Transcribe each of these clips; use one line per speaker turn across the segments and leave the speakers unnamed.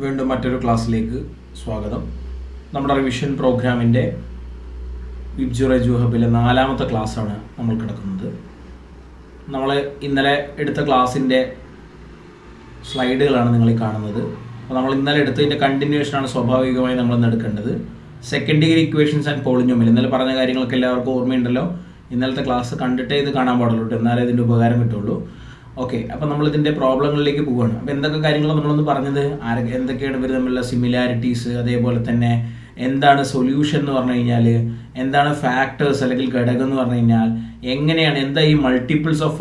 വീണ്ടും മറ്റൊരു ക്ലാസ്സിലേക്ക് സ്വാഗതം. നമ്മുടെ റിവിഷൻ പ്രോഗ്രാമിൻ്റെ വിബ്ജുറേജു ഹബിലെ 4ാമത്തെ ക്ലാസ്സാണ് നമ്മൾ കിടക്കുന്നത്. നമ്മൾ ഇന്നലെ എടുത്ത ക്ലാസ്സിൻ്റെ സ്ലൈഡുകളാണ് നിങ്ങൾ കാണുന്നത്. അപ്പോൾ നമ്മൾ ഇന്നലെ എടുത്തതിൻ്റെ കണ്ടിന്യൂഷനാണ് സ്വാഭാവികമായി നമ്മളിന്ന് എടുക്കേണ്ടത്. Second degree equations and polynomial. ഇന്നലെ പറഞ്ഞ കാര്യങ്ങളൊക്കെ എല്ലാവർക്കും ഓർമ്മയുണ്ടല്ലോ. ഇന്നലത്തെ ക്ലാസ് കണ്ടിട്ടേ ഇത് കാണാൻ പാടുള്ളൂ, എന്നാലേ ഇതിൻ്റെ ഉപകാരം കിട്ടുള്ളൂ. ഓക്കെ, അപ്പോൾ നമ്മളിതിൻ്റെ പ്രോബ്ലങ്ങളിലേക്ക് പോവുകയാണ്. അപ്പോൾ എന്തൊക്കെ കാര്യങ്ങളാണ് നമ്മളൊന്ന് പറഞ്ഞത്, എന്തൊക്കെയാണ് ഇവർ തമ്മിലുള്ള സിമിലാരിറ്റീസ്, അതേപോലെ തന്നെ എന്താണ് സൊല്യൂഷൻ എന്ന് പറഞ്ഞു കഴിഞ്ഞാൽ, എന്താണ് ഫാക്ടേഴ്സ് അല്ലെങ്കിൽ ഘടകം എന്ന് പറഞ്ഞു കഴിഞ്ഞാൽ, എങ്ങനെയാണ് എന്താ ഈ multiples of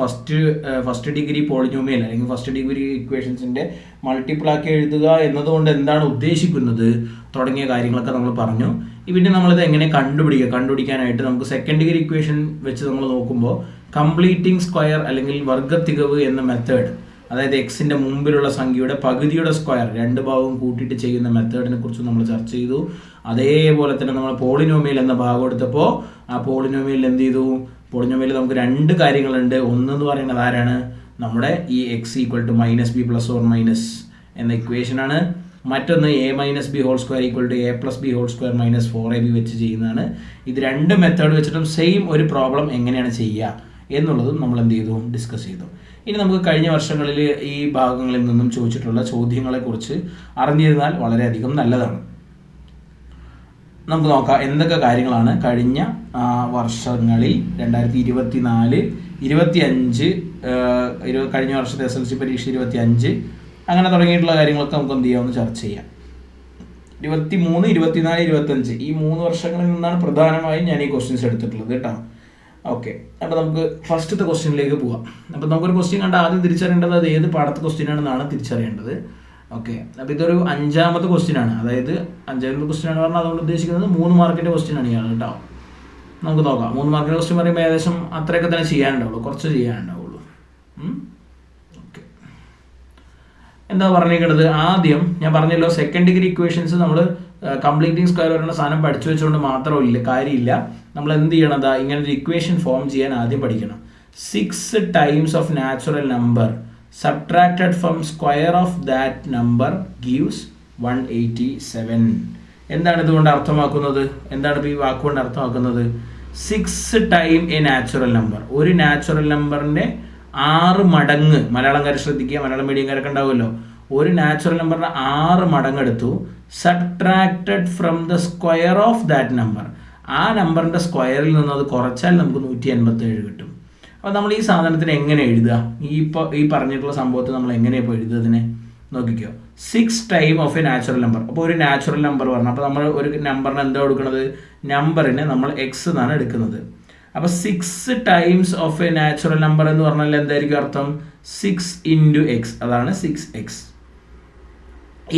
first degree polynomial അല്ലെങ്കിൽ ഫസ്റ്റ് ഡിഗ്രി ഇക്വേഷൻസിൻ്റെ മൾട്ടിപ്പിളാക്കി എഴുതുക എന്നതുകൊണ്ട് എന്താണ് ഉദ്ദേശിക്കുന്നത് തുടങ്ങിയ കാര്യങ്ങളൊക്കെ നമ്മൾ പറഞ്ഞു. പിന്നെ നമ്മളിത് എങ്ങനെ കണ്ടുപിടിക്കാനായിട്ട് നമുക്ക് സെക്കൻഡ് ഡിഗ്രി ഇക്വേഷൻ വെച്ച് നമ്മൾ നോക്കുമ്പോൾ കംപ്ലീറ്റിംഗ് സ്ക്വയർ അല്ലെങ്കിൽ വർഗ്ഗത്തികവ് എന്ന മെത്തേഡ്, അതായത് എക്സിൻ്റെ മുമ്പിലുള്ള സംഖ്യയുടെ പകുതിയുടെ സ്ക്വയർ രണ്ട് ഭാഗവും കൂട്ടിയിട്ട് ചെയ്യുന്ന മെത്തേഡിനെ കുറിച്ച് നമ്മൾ ചർച്ച ചെയ്തു. അതേപോലെ തന്നെ നമ്മൾ പോളിനോമിയൽ എന്ന ഭാഗം എടുത്തപ്പോൾ ആ പോളിനോമിയലിൽ എന്ത് ചെയ്തു, പോളിനോമിയലിൽ നമുക്ക് രണ്ട് കാര്യങ്ങളുണ്ട്. ഒന്നെന്ന് പറയുന്നത് ആരാണ്, നമ്മുടെ ഈ x equal to minus b plus or minus എന്ന ഇക്വേഷനാണ്. മറ്റൊന്ന് a minus b whole square equal to a plus b whole square minus 4ab വെച്ച് ചെയ്യുന്നതാണ്. ഇത് രണ്ട് മെത്തേഡ് വെച്ചിട്ടും സെയിം ഒരു പ്രോബ്ലം എങ്ങനെയാണ് ചെയ്യുക എന്നുള്ളതും നമ്മൾ എന്ത് ചെയ്തു, ഡിസ്കസ് ചെയ്തു. ഇനി നമുക്ക് കഴിഞ്ഞ വർഷങ്ങളിൽ ഈ ഭാഗങ്ങളിൽ നിന്നും ചോദിച്ചിട്ടുള്ള ചോദ്യങ്ങളെക്കുറിച്ച് അറിഞ്ഞിരുന്നാൽ വളരെയധികം നല്ലതാണ്. നമുക്ക് നോക്കാം എന്തൊക്കെ കാര്യങ്ങളാണ് കഴിഞ്ഞ വർഷങ്ങളിൽ 2024, 25, കഴിഞ്ഞ വർഷത്തെ SLC പരീക്ഷ 25 അങ്ങനെ തുടങ്ങിയിട്ടുള്ള കാര്യങ്ങളൊക്കെ നമുക്ക് എന്ത് ചെയ്യാമെന്ന് ചർച്ച ചെയ്യാം. 23, 24, 25 ഈ 3 വർഷങ്ങളിൽ നിന്നാണ് പ്രധാനമായും ഞാൻ ഈ ക്വസ്റ്റ്യൻസ് എടുത്തിട്ടുള്ളത് കേട്ടോ. ഓക്കെ, അപ്പോൾ നമുക്ക് ഫസ്റ്റത്തെ ക്വസ്റ്റ്യനിലേക്ക് പോവാം. അപ്പോൾ നമുക്കൊരു ക്വസ്റ്റ്യൻ കണ്ട ആദ്യം തിരിച്ചറിയേണ്ടത് അത് ഏത് പാഠത്തെ ക്വസ്റ്റ്യൻ ആണെന്നാണ് തിരിച്ചറിയേണ്ടത്. ഓക്കെ, അപ്പോൾ ഇതൊരു 5ാമത്തെ ക്വസ്റ്റ്യൻ ആണ്. അതായത് 5ാമത്തെ ക്വസ്റ്റ്യൻ ആണ് പറഞ്ഞാൽ അതുകൊണ്ട് ഉദ്ദേശിക്കുന്നത് 3 മാർക്കിൻ്റെ ക്വസ്റ്റ്യൻ ആണ് ഇയാൾ കേട്ടോ. നമുക്ക് നോക്കാം. 3 മാർക്കിൻ്റെ ക്വസ്റ്റ്യൻ പറയുമ്പോൾ ഏകദേശം അത്രയൊക്കെ തന്നെ ചെയ്യാനുണ്ടാവുള്ളൂ, കുറച്ച് ചെയ്യാനുണ്ടാവുള്ളൂ. ഓക്കെ, എന്താ പറഞ്ഞിരിക്കുന്നത്, ആദ്യം ഞാൻ പറഞ്ഞല്ലോ സെക്കൻഡ് ഡിഗ്രി ഇക്വേഷൻസ് നമ്മൾ കംപ്ലീറ്റിംഗ് സ്ക്വയർ പറയുന്ന സാധനം പഠിച്ചു വെച്ചുകൊണ്ട് മാത്രമില്ല കാര്യമില്ല. നമ്മൾ എന്ത് ചെയ്യണം, ഇങ്ങനെ ഒരു ഇക്വേഷൻ ഫോം ചെയ്യാൻ ആദ്യം പഠിക്കണം. 6 times of natural number subtracted from square of that number gives 187. എന്താണ് ഇതുകൊണ്ട് അർത്ഥമാക്കുന്നത്, എന്താണ് ഈ വാക്കുകൊണ്ട് അർത്ഥമാക്കുന്നത്? 6 ടൈം എ നാച്ചുറൽ നമ്പർ, ഒരു നാച്ചുറൽ നമ്പറിൻ്റെ 6 മടങ്ങ്. മലയാളംകാരെ ശ്രദ്ധിക്കുക, മലയാളം മീഡിയംകാരൊക്കെ ഉണ്ടാവുമല്ലോ. ഒരു നാച്ചുറൽ നമ്പറിന് 6 മടങ്ങെടുത്തു. Subtracted from the square of that number, ആ നമ്പറിൻ്റെ സ്ക്വയറിൽ നിന്ന് അത് കുറച്ചാൽ നമുക്ക് 187 കിട്ടും. അപ്പോൾ നമ്മൾ ഈ സാധനത്തിന് എങ്ങനെ എഴുതുക, ഈ പറഞ്ഞിട്ടുള്ള സംഭവത്തെ നമ്മൾ എങ്ങനെ ഇപ്പോൾ എഴുതുന്നതിനെ നോക്കിക്കോ. 6 time of A natural number. അപ്പോൾ ഒരു നാച്ചുറൽ നമ്പർ പറഞ്ഞു, അപ്പോൾ നമ്മൾ ഒരു നമ്പറിന് എന്താ കൊടുക്കുന്നത്, നമ്പറിനെ നമ്മൾ എക്സ് എന്നാണ് എടുക്കുന്നത്. അപ്പോൾ 6 times of A natural number എന്ന് പറഞ്ഞാൽ എന്തായിരിക്കും അർത്ഥം, 6 ഇൻറ്റു എക്സ്, അതാണ് 6x.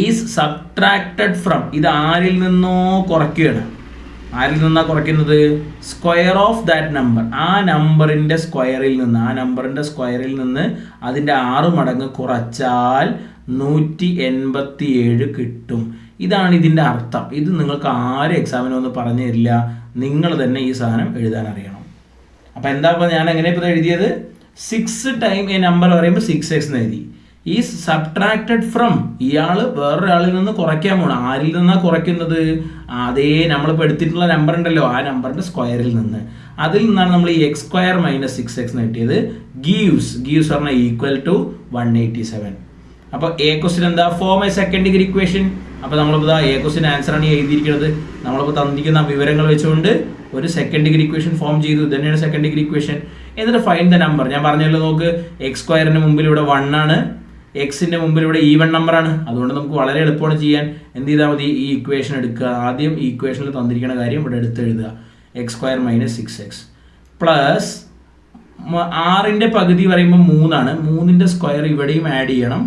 ഈസ് സബ്ട്രാക്റ്റഡ് ഫ്രം, ഇത് ആരിൽ നിന്നോ കുറയ്ക്കുകയാണ്. ആരിൽ നിന്നാണ് കുറയ്ക്കുന്നത്, സ്ക്വയർ ഓഫ് ദാറ്റ് നമ്പർ, ആ നമ്പറിൻ്റെ സ്ക്വയറിൽ നിന്ന് അതിൻ്റെ 6 മടങ്ങ് കുറച്ചാൽ 187 കിട്ടും. ഇതാണ് ഇതിൻ്റെ അർത്ഥം. ഇത് നിങ്ങൾക്ക് ആരും എക്സാമിനൊന്നും പറഞ്ഞു തരില്ല, നിങ്ങൾ തന്നെ ഈ സാധനം എഴുതാൻ അറിയണം. അപ്പോൾ എന്താ ഇപ്പോൾ ഞാൻ എങ്ങനെ ഇപ്പോൾ എഴുതിയത്, 6 ടൈം ഈ നമ്പർ പറയുമ്പോൾ 6x എന്ന് എഴുതി. ഈ സബ്ട്രാക്റ്റഡ് ഫ്രം, ഇയാൾ വേറൊരാളിൽ നിന്ന് കുറയ്ക്കാൻ പോകണം. ആരിൽ നിന്നാണ് കുറയ്ക്കുന്നത്, അതേ നമ്മളിപ്പോൾ എടുത്തിട്ടുള്ള നമ്പർ ഉണ്ടല്ലോ, ആ നമ്പറിൻ്റെ സ്ക്വയറിൽ നിന്ന്. അതിൽ നിന്നാണ് നമ്മൾ ഈ എക്സ് സ്ക്വയർ മൈനസ് 6x കിട്ടിയത്. ഗീവ്സ് പറഞ്ഞാൽ ഈക്വൽ ടു 187. അപ്പോൾ എ ക്വസ്റ്റ്യൻ എന്താ, form a second degree equation. അപ്പോൾ നമ്മളിപ്പോൾ എ ക്വസ്റ്റ്യൻ ആൻസറാണ് എഴുതിയിരിക്കുന്നത്. നമ്മളിപ്പോൾ തന്നിരിക്കുന്ന വിവരങ്ങൾ വെച്ചുകൊണ്ട് ഒരു സെക്കൻഡ് ഡിഗ്രി ഇക്വേഷൻ ഫോം ചെയ്തു. ഇത് തന്നെയാണ് സെക്കൻഡ് ഡിഗ്രി ഇക്വേഷൻ. എന്നിട്ട് ഫൈൻഡ് ദ നമ്പർ. ഞാൻ പറഞ്ഞല്ലോ, നോക്ക്, എക്സ് സ്ക്വയറിന് മുമ്പിൽ ഇവിടെ 1 ആണ്, എക്സിൻ്റെ മുമ്പിൽ ഇവിടെ ഈവൺ നമ്പറാണ്. അതുകൊണ്ട് നമുക്ക് വളരെ എളുപ്പമാണ് ചെയ്യാൻ. എന്ത് ചെയ്താൽ മതി, ഈ ഇക്വേഷൻ എടുക്കുക. ആദ്യം ഈ ഇക്വേഷനിൽ തന്നിരിക്കുന്ന കാര്യം ഇവിടെ എടുത്ത് എഴുതുക. X square minus 6x plus 6ൻ്റെ പകുതി പറയുമ്പോൾ 3 ആണ്. 3ൻ്റെ സ്ക്വയർ ഇവിടെയും ആഡ് ചെയ്യണം,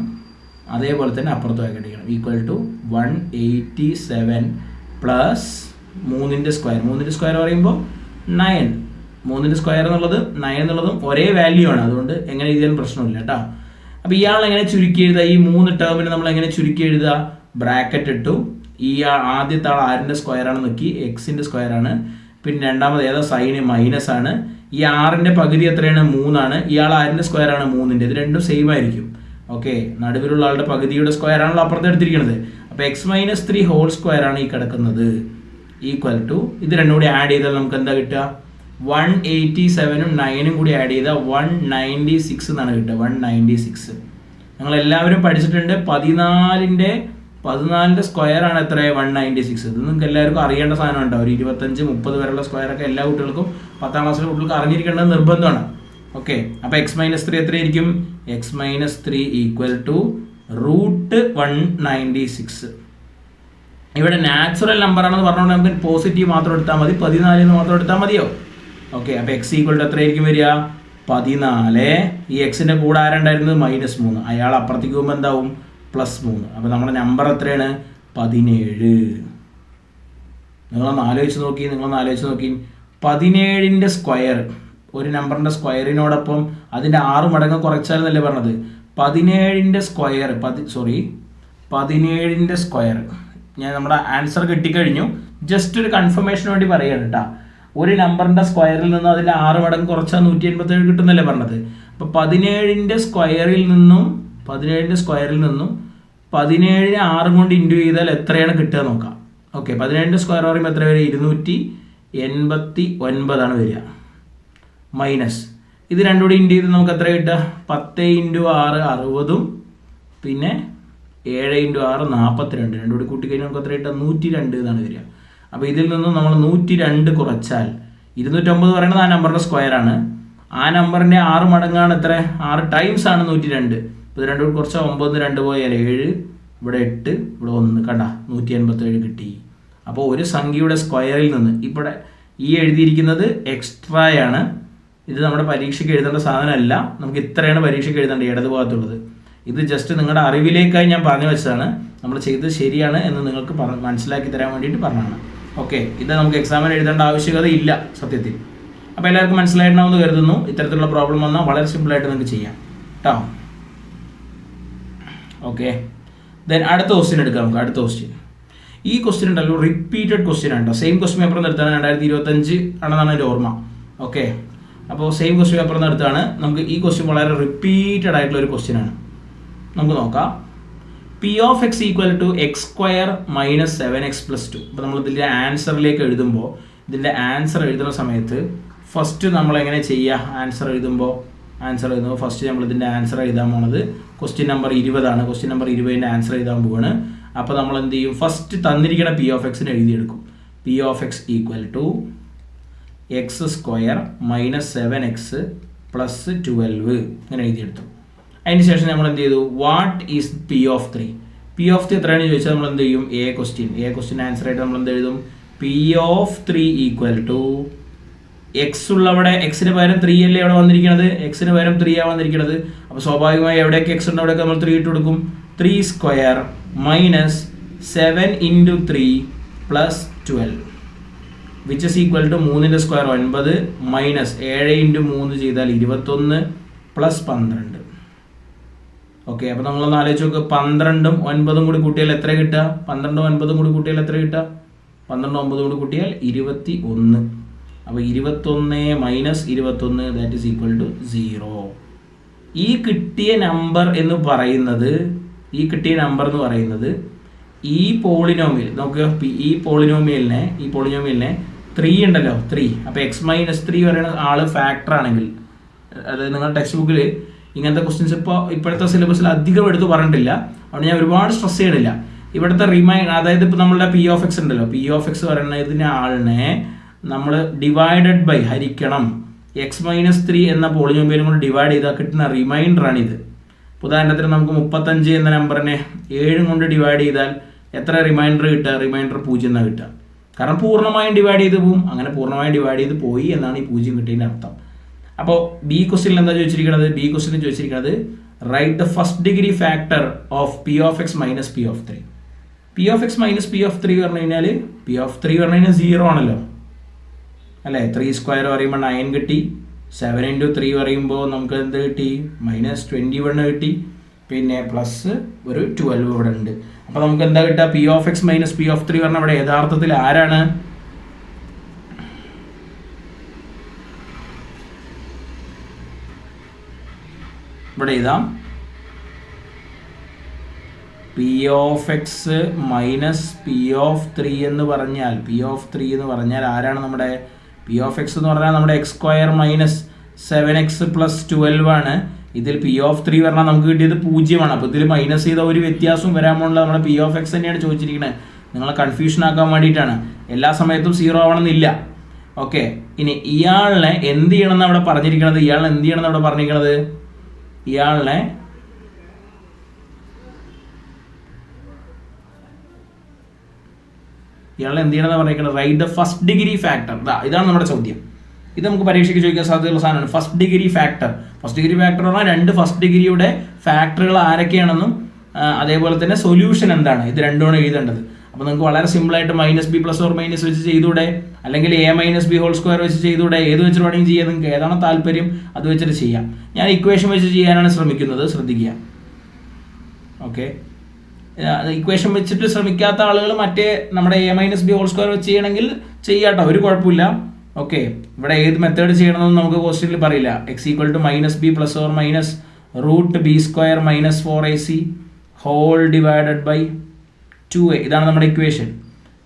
അതേപോലെ തന്നെ അപ്പുറത്തും ആഡ് ചെയ്യണം. ഈക്വൽ ടു 187 പ്ലസ് 3ൻ്റെ സ്ക്വയർ പറയുമ്പോൾ 9. 3ൻ്റെ സ്ക്വയർ എന്നുള്ളത് 9 എന്നുള്ളതും ഒരേ വാല്യൂ ആണ്. അതുകൊണ്ട് എങ്ങനെ എഴുതിയാലും പ്രശ്നമില്ല കേട്ടോ. അപ്പോൾ ഇയാൾ എങ്ങനെ ചുരുക്കി എഴുതുക, ഈ 3 ടേമിന് നമ്മൾ എങ്ങനെ ചുരുക്കി എഴുതുക, ബ്രാക്കറ്റ് ഇട്ടു. ഈ ആദ്യത്തെ ആൾ ആരിൻ്റെ സ്ക്വയറാണ് നോക്കി, എക്സിൻ്റെ സ്ക്വയറാണ്. പിന്നെ രണ്ടാമത് ഏതാ സൈന് മൈനസ് ആണ്. ഈ 6ൻ്റെ പകുതി എത്രയാണ്, 3 ആണ്. ഇയാൾ ആരിൻ്റെ സ്ക്വയറാണ്, 3ൻ്റെ. ഇത് രണ്ടും സെയിം ആയിരിക്കും. ഓക്കെ, നടുവിലുള്ള ആളുടെ പകുതിയുടെ സ്ക്വയർ ആണല്ലോ അപ്പുറത്ത് എടുത്തിരിക്കുന്നത്. അപ്പോൾ x-3 ഹോൾ സ്ക്വയർ ആണ് ഈ കിടക്കുന്നത്, ഈക്വൽ ടു ഇത് രണ്ടും കൂടി ആഡ് ചെയ്താൽ നമുക്ക് എന്താ കിട്ടുക? 187ഉം 9ഉം കൂടി ആഡ് ചെയ്താൽ 196 എന്നാണ് കിട്ടുക. 196 ഞങ്ങളെല്ലാവരും പഠിച്ചിട്ടുണ്ട്. 14ന്റെ സ്ക്വയർ ആണ് എത്ര? 196. ഇത് നിങ്ങൾക്ക് എല്ലാവർക്കും അറിയേണ്ട സാധനം ഉണ്ടാവും. ഒരു 25-30 വരെയുള്ള സ്ക്വയറൊക്കെ എല്ലാ കുട്ടികൾക്കും 10ാം ക്ലാസ്സിലെ കുട്ടികൾക്ക് അറിഞ്ഞിരിക്കേണ്ടത് നിർബന്ധമാണ്. ഓക്കെ, അപ്പോൾ x-3 എത്രയായിരിക്കും? x-3 equal to √196. ഇവിടെ നാച്ചുറൽ നമ്പർ ആണെന്ന് പറഞ്ഞുകൊണ്ട് നമുക്ക് പോസിറ്റീവ് മാത്രം എടുത്താൽ മതി, 14 എന്ന് മാത്രം എടുത്താൽ മതിയോ? ഓക്കെ, അപ്പോൾ x ഈക്വൽ ടു എത്രയായിരിക്കും വരിക? 14. ഈ എക്സിൻ്റെ കൂടെ ആരുണ്ടായിരുന്നത്? -3. അയാൾ അപ്പുറത്തേക്ക് പോകുമ്പോൾ എന്താവും? +3. അപ്പോൾ നമ്മുടെ നമ്പർ എത്രയാണ്? 17. നിങ്ങളൊന്ന് ആലോചിച്ച് നോക്കി. 17ന്റെ സ്ക്വയർ, ഒരു നമ്പറിൻ്റെ സ്ക്വയറിനോടൊപ്പം അതിൻ്റെ 6 മടങ്ങ് കുറച്ചാൽ എന്നല്ലേ പറഞ്ഞത്? 17ന്റെ സ്ക്വയർ ഞാൻ നമ്മുടെ ആൻസർ കിട്ടിക്കഴിഞ്ഞു. ജസ്റ്റ് ഒരു കൺഫർമേഷന് വേണ്ടി പറയുകയാണ് കേട്ടോ. ഒരു നമ്പറിൻ്റെ സ്ക്വയറിൽ നിന്ന് അതിൽ 6 മടങ്ങ് കുറച്ചാൽ 187 കിട്ടുന്നല്ലേ പറഞ്ഞത്? അപ്പോൾ 17ന്റെ സ്ക്വയറിൽ നിന്നും 17നെ 6 കൊണ്ട് ഇൻറ്റു ചെയ്താൽ എത്രയാണ് കിട്ടുക നോക്കാം. ഓക്കെ, 17ന്റെ സ്ക്വയർ പറയുമ്പോൾ എത്ര വരിക? 289 വരിക. മൈനസ് ഇത് രണ്ടും കൂടി ഇൻറ്റു ചെയ്ത് നമുക്ക് എത്ര കിട്ടുക? 10 × 6 60, പിന്നെ 7 × 6 42. രണ്ടും കൂടി കൂട്ടിക്കഴിഞ്ഞാൽ നമുക്ക് എത്ര കിട്ടുക? 102 എന്നാണ് വരിക. അപ്പോൾ ഇതിൽ നിന്നും നമ്മൾ 102 കുറച്ചാൽ 209 പറയുന്നത് ആ നമ്പറിൻ്റെ സ്ക്വയറാണ്. ആ നമ്പറിൻ്റെ 6 മടങ്ങാണ് എത്ര? 6 ടൈംസ് ആണ് 102. ഇപ്പോൾ ഇത് രണ്ടും കൂടി കുറച്ചാൽ 9 2 പോയാൽ 7, ഇവിടെ 8, ഇവിടെ 1, കണ്ട 187 കിട്ടി. അപ്പോൾ ഒരു സംഖ്യയുടെ സ്ക്വയറിൽ നിന്ന് ഇവിടെ ഈ എഴുതിയിരിക്കുന്നത് എക്സ്ട്രായാണ്. ഇത് നമ്മുടെ പരീക്ഷയ്ക്ക് എഴുതേണ്ട സാധനമല്ല. നമുക്ക് ഇത്രയാണ് പരീക്ഷയ്ക്ക് എഴുതേണ്ടത്, ഇടത് ഭാഗത്തുള്ളത്. ഇത് ജസ്റ്റ് നിങ്ങളുടെ അറിവിലേക്കായി ഞാൻ പറഞ്ഞു വെച്ചതാണ്. നമ്മൾ ചെയ്തത് ശരിയാണ് എന്ന് നിങ്ങൾക്ക് മനസ്സിലാക്കി തരാൻ വേണ്ടിയിട്ട് പറഞ്ഞതാണ്. ഓക്കെ, ഇത് നമുക്ക് എക്സാമിന് എഴുതേണ്ട ആവശ്യകത ഇല്ല സത്യത്തിൽ. അപ്പോൾ എല്ലാവർക്കും മനസ്സിലായിട്ടുണ്ടാവുമെന്ന് കരുതുന്നു. ഇത്തരത്തിലുള്ള പ്രോബ്ലം വന്നാൽ വളരെ സിമ്പിളായിട്ട് നിങ്ങൾക്ക് ചെയ്യാം കേട്ടോ. ഓക്കെ, ദെൻ അടുത്ത ക്വസ്റ്റ്യൻ എടുക്കാം നമുക്ക്. അടുത്ത ക്വസ്റ്റ്യൻ, ഈ ക്വസ്റ്റ്യൻ ഉണ്ടല്ലോ റിപ്പീറ്റഡ് ക്വസ്റ്റ്യൻ ആണ് കേട്ടോ. സെയിം ക്വസ്റ്റ്യൻ പേപ്പർ എടുത്താണ്, 2025 ആണെന്നാണ് എൻ്റെ ഓർമ്മ. ഓക്കെ, അപ്പോൾ സെയിം ക്വസ്റ്റ്യൻ പേപ്പർ എടുത്താണ്. നമുക്ക് ഈ ക്വസ്റ്റ്യൻ വളരെ റിപ്പീറ്റഡ് ആയിട്ടുള്ള ഒരു ക്വസ്റ്റ്യൻ ആണ്. നമുക്ക് നോക്കാം. P of x equal to x² - 7x + 2. അപ്പോൾ നമ്മൾ ഇതിൻ്റെ ആൻസറിലേക്ക് എഴുതുമ്പോൾ, ഇതിൻ്റെ ആൻസർ എഴുതുന്ന സമയത്ത് ഫസ്റ്റ് നമ്മൾ എങ്ങനെ ചെയ്യുക? ആൻസർ എഴുതുമ്പോൾ ഫസ്റ്റ് നമ്മൾ ഇതിൻ്റെ ആൻസർ എഴുതാൻ പോണത് ക്വസ്റ്റ്യൻ നമ്പർ 20 ആണ്. ക്വസ്റ്റ്യൻ നമ്പർ 20ൻ്റെ ആൻസർ എഴുതാൻ പോവാണ്. അപ്പോൾ നമ്മൾ എന്ത് ചെയ്യും? ഫസ്റ്റ് തന്നിരിക്കുന്ന P of x എഴുതിയെടുക്കും. P of x equal to x² - 7x + 12 ഇങ്ങനെ എഴുതിയെടുത്തു. അതിന് ശേഷം നമ്മൾ എന്ത് ചെയ്തു? What is P of 3? P of 3 എത്രയാണെന്ന് ചോദിച്ചാൽ നമ്മൾ എന്ത് ചെയ്യും? എ ക്വസ്റ്റ്യൻ ആൻസർ ആയിട്ട് നമ്മൾ എന്ത് എഴുതും? P of 3 equal to x ഉള്ളവിടെ എക്സിന് പകരം 3 അല്ലേ അവിടെ വന്നിരിക്കുന്നത്? എക്സിന് പകരം 3 ആണ് വന്നിരിക്കുന്നത്. അപ്പോൾ സ്വാഭാവികമായി എവിടെയൊക്കെ എക്സ് ഉണ്ട് അവിടെയൊക്കെ നമ്മൾ 3 ഇട്ട് കൊടുക്കും. 3² - 7 × 3 + 12 വിച്ച് ഇസ് ഈക്വൽ ടു 3ന്റെ സ്ക്വയർ 9 മൈനസ് 7 × 3 ചെയ്താൽ 21 + 12. ഓക്കെ, അപ്പോൾ നമ്മളൊന്ന് ആലോചിച്ച് നോക്ക്. 12ഉം 9ഉം കൂടി കൂട്ടിയാൽ എത്ര കിട്ടുക? 12ഉം 9ഉം കൂടി കൂട്ടിയാൽ എത്ര കിട്ടുക? 12ഉം 9ഉം കൂടി കൂട്ടിയാൽ 21. അപ്പോൾ 21 - 21 ദാറ്റ് ഈസ് ഈക്വൽ ടു 0. ഈ കിട്ടിയ നമ്പർ എന്ന് പറയുന്നത് ഈ പോളിനോമിയൽ നോക്കുക. ഈ പോളിനോമിയലിനെ 3 ഉണ്ടല്ലോ, 3. അപ്പോൾ x-3 പറയുന്ന ആൾ ഫാക്ടർ ആണെങ്കിൽ, അതായത് നിങ്ങളുടെ ടെക്സ്റ്റ് ബുക്കിൽ ഇങ്ങനത്തെ ക്വസ്റ്റ്യൻസ് ഇപ്പോഴത്തെ സിലബസിൽ അധികം എടുത്ത് പറഞ്ഞിട്ടില്ല, അതുകൊണ്ട് ഞാൻ ഒരുപാട് സ്ട്രെസ് ചെയ്യണില്ല. ഇവിടുത്തെ അതായത് ഇപ്പോൾ നമ്മളുടെ P of x ഉണ്ടല്ലോ, P of x പറയുന്നതിന് ആളിനെ നമ്മൾ ഡിവൈഡഡ് ബൈ ഹരിക്കണം x-3 എന്ന പോളിനോമിയലും കൂടി ഡിവൈഡ് ചെയ്താൽ കിട്ടുന്ന റിമൈൻഡറാണിത്. ഉദാഹരണത്തിന് നമുക്ക് 35 എന്ന നമ്പറിനെ 7 കൊണ്ട് ഡിവൈഡ് ചെയ്താൽ എത്ര റിമൈൻഡർ കിട്ടുക? റിമൈൻഡർ 0 എന്നാണ് കിട്ടുക. കാരണം പൂർണ്ണമായും ഡിവൈഡ് ചെയ്ത് പോകും. അങ്ങനെ പൂർണ്ണമായും ഡിവൈഡ് ചെയ്ത് പോയി എന്നാണ് ഈ 0 കിട്ടിയതിൻ്റെ അർത്ഥം. അപ്പോൾ ബി ക്വസ്റ്റ്യനിൽ എന്താ ചോദിച്ചിരിക്കുന്നത്? Write the first degree factor of P of x - P of 3. P of x - P of 3 പറഞ്ഞു കഴിഞ്ഞാൽ P of 3 പറഞ്ഞു കഴിഞ്ഞാൽ 0 ആണല്ലോ അല്ലേ? 3² പറയുമ്പോൾ 9 കിട്ടി. 7 × 3 പറയുമ്പോൾ നമുക്ക് എന്ത് കിട്ടി? -21 കിട്ടി. പിന്നെ പ്ലസ് ഒരു 12 ഇവിടെ ഉണ്ട്. അപ്പോൾ നമുക്ക് എന്താ കിട്ടുക? P of x - P of 3 പറഞ്ഞാൽ ഇവിടെ യഥാർത്ഥത്തിൽ ആരാണ്? ഇവിടെ എഴുതാം. P of X minus P of 3 എന്ന് പറഞ്ഞാൽ ആരാണ് നമ്മുടെ പി ഓഫ് എക്സ് എന്ന് പറഞ്ഞാൽ നമ്മുടെ X square minus 7x plus 12 ആണ്. ഇതിൽ പി ഓഫ് 3 പറഞ്ഞാൽ നമുക്ക് കിട്ടിയത് 0 അപ്പോൾ ഇതിൽ മൈനസ് ചെയ്ത ഒരു വ്യത്യാസവും വരാൻ പോകുന്നത് നമ്മുടെ പി ഓഫ് എക്സ് തന്നെയാണ് ചോദിച്ചിരിക്കുന്നത്. നിങ്ങളെ കൺഫ്യൂഷൻ ആക്കാൻ വേണ്ടിയിട്ടാണ്. എല്ലാ സമയത്തും 0 ആവണമെന്നില്ല. ഓക്കെ, ഇനി ഇയാളിനെ എന്ത് ചെയ്യണമെന്ന് അവിടെ പറഞ്ഞിരിക്കുന്നത്? ഇയാളിനെ എന്ത് ചെയ്യണമെന്ന് പറഞ്ഞിരിക്കുന്നത്? Write the first degree factor. ഇതാണ് നമ്മുടെ ചോദ്യം. ഇത് നമുക്ക് പരീക്ഷയ്ക്ക് ചോദിക്കാൻ സാധ്യതയുള്ള സാധനമാണ്. ഫസ്റ്റ് ഡിഗ്രി ഫാക്ടർ പറഞ്ഞാൽ 2 ഫസ്റ്റ് ഡിഗ്രിയുടെ ഫാക്ടറുകൾ ആരൊക്കെയാണെന്നും അതേപോലെ തന്നെ സൊല്യൂഷൻ എന്താണ്, ഇത് രണ്ടുമാണ് എഴുതേണ്ടത്. അപ്പോൾ നിങ്ങൾക്ക് വളരെ സിമ്പിളായിട്ട് minus b plus or minus വെച്ച് ചെയ്തൂടെ, അല്ലെങ്കിൽ a minus b whole square വെച്ച് ചെയ്തൂടെ, ഏത് വെച്ചിട്ട് വേണമെങ്കിൽ ചെയ്യാം. നിങ്ങൾക്ക് ഏതാണോ താല്പര്യം അത് വെച്ചിട്ട് ചെയ്യാം. ഞാൻ ഇക്വേഷൻ വെച്ച് ചെയ്യാനാണ് ശ്രമിക്കുന്നത്, ശ്രദ്ധിക്കുക. ഓക്കെ, ഇക്വേഷൻ വെച്ചിട്ട് ശ്രമിക്കാത്ത ആളുകൾ മറ്റേ നമ്മുടെ a minus b whole square വെച്ച് ചെയ്യണമെങ്കിൽ ചെയ്യാട്ടോ, ഒരു കുഴപ്പമില്ല. ഓക്കെ, ഇവിടെ ഏത് മെത്തേഡ് ചെയ്യണമെന്ന് നമുക്ക് ക്വസ്റ്റ്യനിൽ പറയില്ല. X equal to minus b plus or minus root b square minus 4ac whole divided by 2a. ഇതാണ് നമ്മുടെ ഇക്വേഷൻ.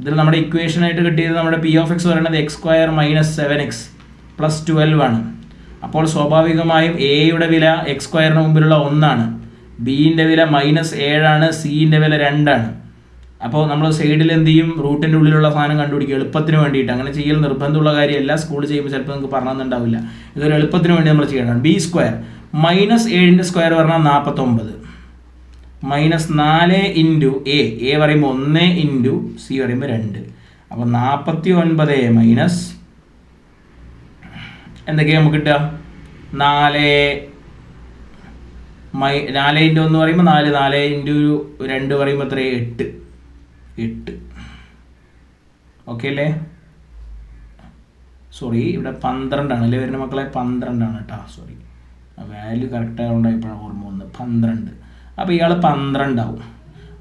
ഇതിൽ നമ്മുടെ ഇക്വേഷനായിട്ട് കിട്ടിയത് നമ്മുടെ പി ഓഫ് എക്സ് പറയുന്നത് x square minus 7x plus 12 ആണ്. അപ്പോൾ സ്വാഭാവികമായും എയുടെ വില എക്സ് സ്ക്വയറിന് മുമ്പിലുള്ള 1 ആണ്, ബിൻ്റെ വില -7 ആണ്, സിൻ്റെ വില 2 ആണ്. അപ്പോൾ നമ്മൾ സൈഡിൽ എന്ത് ചെയ്യും? റൂട്ടിൻ്റെ ഉള്ളിലുള്ള സാധനം കണ്ടുപിടിക്കുക എളുപ്പത്തിന് വേണ്ടിയിട്ട്. അങ്ങനെ ചെയ്യൽ നിർബന്ധമുള്ള കാര്യമല്ല. സ്കൂളിൽ ചെയ്യുമ്പോൾ ചിലപ്പോൾ നിങ്ങൾക്ക് പറഞ്ഞിട്ടുണ്ടാവില്ല. ഇതൊരു എളുപ്പത്തിന് വേണ്ടി നമ്മൾ ചെയ്യണം. ബി സ്ക്വയർ -7ൻ്റെ സ്ക്വയർ പറഞ്ഞാൽ 49 -4 ഇൻറ്റു എ പറയുമ്പോൾ 1 ഇൻറ്റു സി പറയുമ്പോൾ 2. അപ്പോൾ 49 മൈനസ് എന്തൊക്കെയാണ് നമുക്ക് കിട്ടുക? 4 ഇൻറ്റു 1 പറയുമ്പോൾ 4 ഇൻറ്റു 2 പറയുമ്പോൾ എത്ര? 8. ഓക്കെ അല്ലേ? സോറി, ഇവിടെ 12 ആണല്ലേ വരുന്ന മക്കളെ, 12 ആണ് കേട്ടോ. സോറി, വാല്യൂ കറക്റ്റ് ആയതുകൊണ്ടാണ് ഓർമ്മ വന്നത്. 12. അപ്പോൾ ഇയാൾ 12 ആവും.